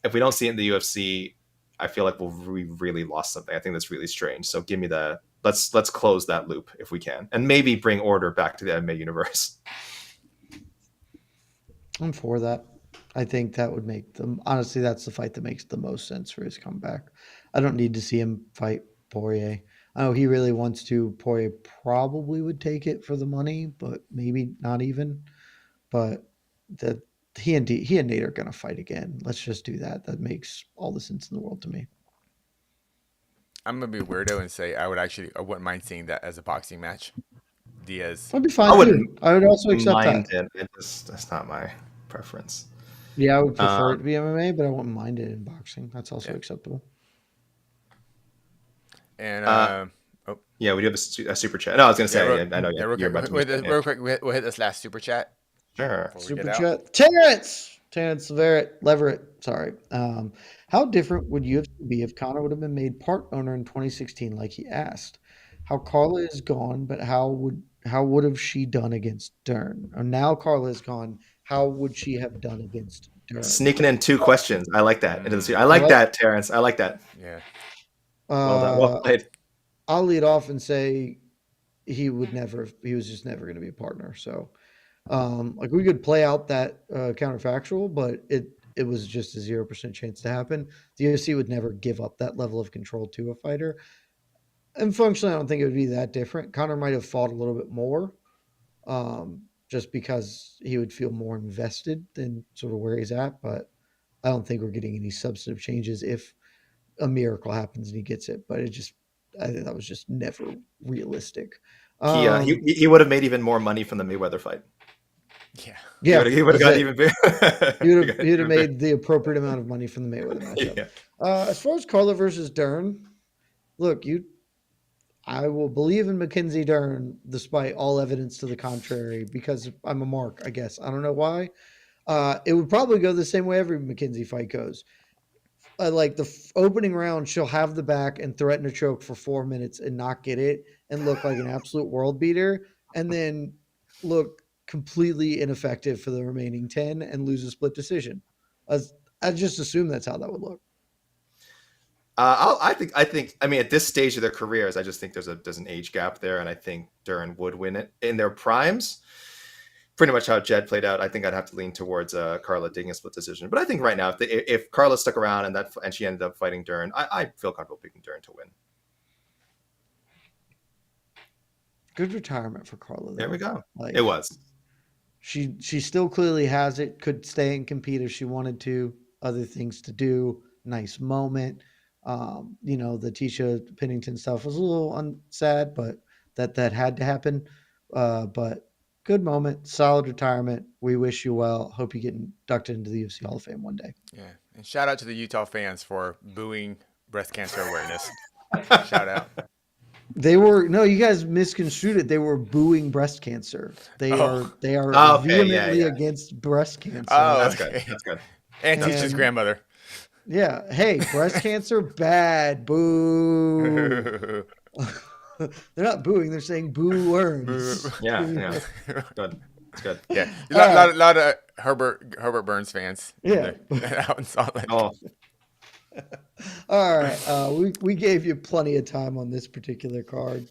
If we don't see it in the UFC, I feel like we really lost something. I think that's really strange. So give me let's close that loop if we can, and maybe bring order back to the MMA universe. I'm for that. I think that would make them, honestly, that's the fight that makes the most sense for his comeback. I don't need to see him fight Poirier. I know he really wants to. Poirier probably would take it for the money, but maybe not even. But that he and Nate are going to fight again. Let's just do that. That makes all the sense in the world to me. I'm gonna be a weirdo and say I wouldn't mind seeing that as a boxing match. Diaz. I'd be fine too. I would also accept that. That's not my preference. Yeah, I would prefer it to be MMA, but I wouldn't mind it in boxing. That's also acceptable. And yeah, we do have a super chat. No, I was going to say, I know you're about to. Real quick, we'll hit this last super chat. Sure. Super chat. Terrence Leverett. Sorry. How different would UFC be if Conor would have been made part owner in 2016, like he asked? How Carla is gone, but how would have she done against Dern? Or now Carla is gone, how would she have done against Dern? Sneaking in 2 questions. I like that. I like that, Terrence. I like that. Yeah. Well done. Well played. I'll lead off and say he was just never going to be a partner. So, like, we could play out that counterfactual, but it was just a 0% chance to happen. The UFC would never give up that level of control to a fighter. And functionally, I don't think it would be that different. Conor might have fought a little bit more, just because he would feel more invested than sort of where he's at. But I don't think we're getting any substantive changes if a miracle happens and he gets it. But I think that was just never realistic. He would have made even more money from the Mayweather fight. Yeah. He would have got even bigger. He would have made the appropriate amount of money from the Mayweather matchup. Yeah. As far as Carla versus Dern, look, I will believe in Mackenzie Dern despite all evidence to the contrary, because I'm a mark, I guess. I don't know why. It would probably go the same way every Mackenzie fight goes. Like the opening round, she'll have the back and threaten a choke for 4 minutes and not get it and look like an absolute world beater, and then look completely ineffective for the remaining 10 and lose a split decision. I just assume that's how that would look. I think. I mean, at this stage of their careers, I just think there's an age gap there, and I think Dern would win it in their primes. Pretty much how Jed played out, I think I'd have to lean towards Carla taking a split decision. But I think right now, if Carla stuck around and she ended up fighting Dern, I feel comfortable picking Dern to win. Good retirement for Carla, though. There we go. It was. She still clearly has it. Could stay and compete if she wanted to. Other things to do. Nice moment. The Tisha Pennington stuff was a little sad, but that had to happen. But good moment, solid retirement. We wish you well. Hope you get inducted into the UFC Hall of Fame one day. Yeah, and shout out to the Utah fans for booing breast cancer awareness. Shout out. You guys misconstrued it. They were booing breast cancer. They are vehemently against breast cancer. Oh, that's good. That's good. And Tisha's grandmother. Yeah. Hey, breast cancer, bad. Boo. They're not booing. They're saying boo worms. Yeah. Good. It's good. Yeah, a All right. lot of Herbert Burns fans. Yeah. Out in Salt Lake. Oh, All right. We gave you plenty of time on this particular card.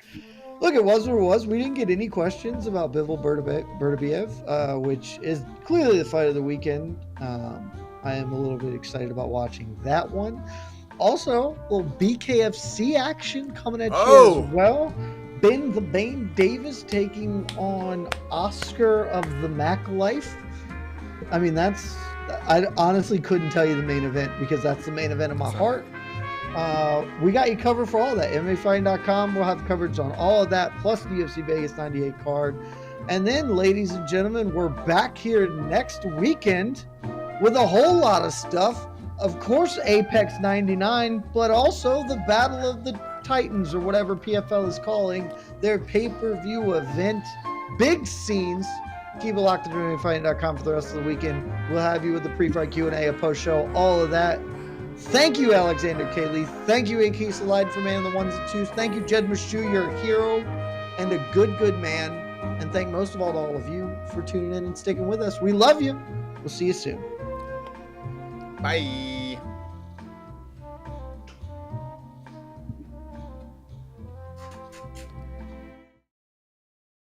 Look, it was what it was. We didn't get any questions about Bivol Bertabiev, which is clearly the fight of the weekend. I am a little bit excited about watching that one. Also, a little BKFC action coming at you as well. Ben the Bane Davis taking on Oscar of the Mac Life. I mean, I honestly couldn't tell you the main event because that's the main event of my heart. We got you covered for all that. MMAfighting.com will have coverage on all of that, plus the UFC Vegas 98 card. And then, ladies and gentlemen, we're back here next weekend with a whole lot of stuff. Of course, Apex 99, but also the Battle of the Titans, or whatever PFL is calling their pay-per-view event. Big scenes. Keep it locked at MMAfighting.com for the rest of the weekend. We'll have you with the pre-fight Q&A, a post-show, all of that. Thank you, Alexander K. Lee. Thank you, AK Salide, for man of the ones and twos. Thank you, Jed Meshew. You're a hero and a good man. And thank most of all to all of you for tuning in and sticking with us. We love you. We'll see you soon. Bye.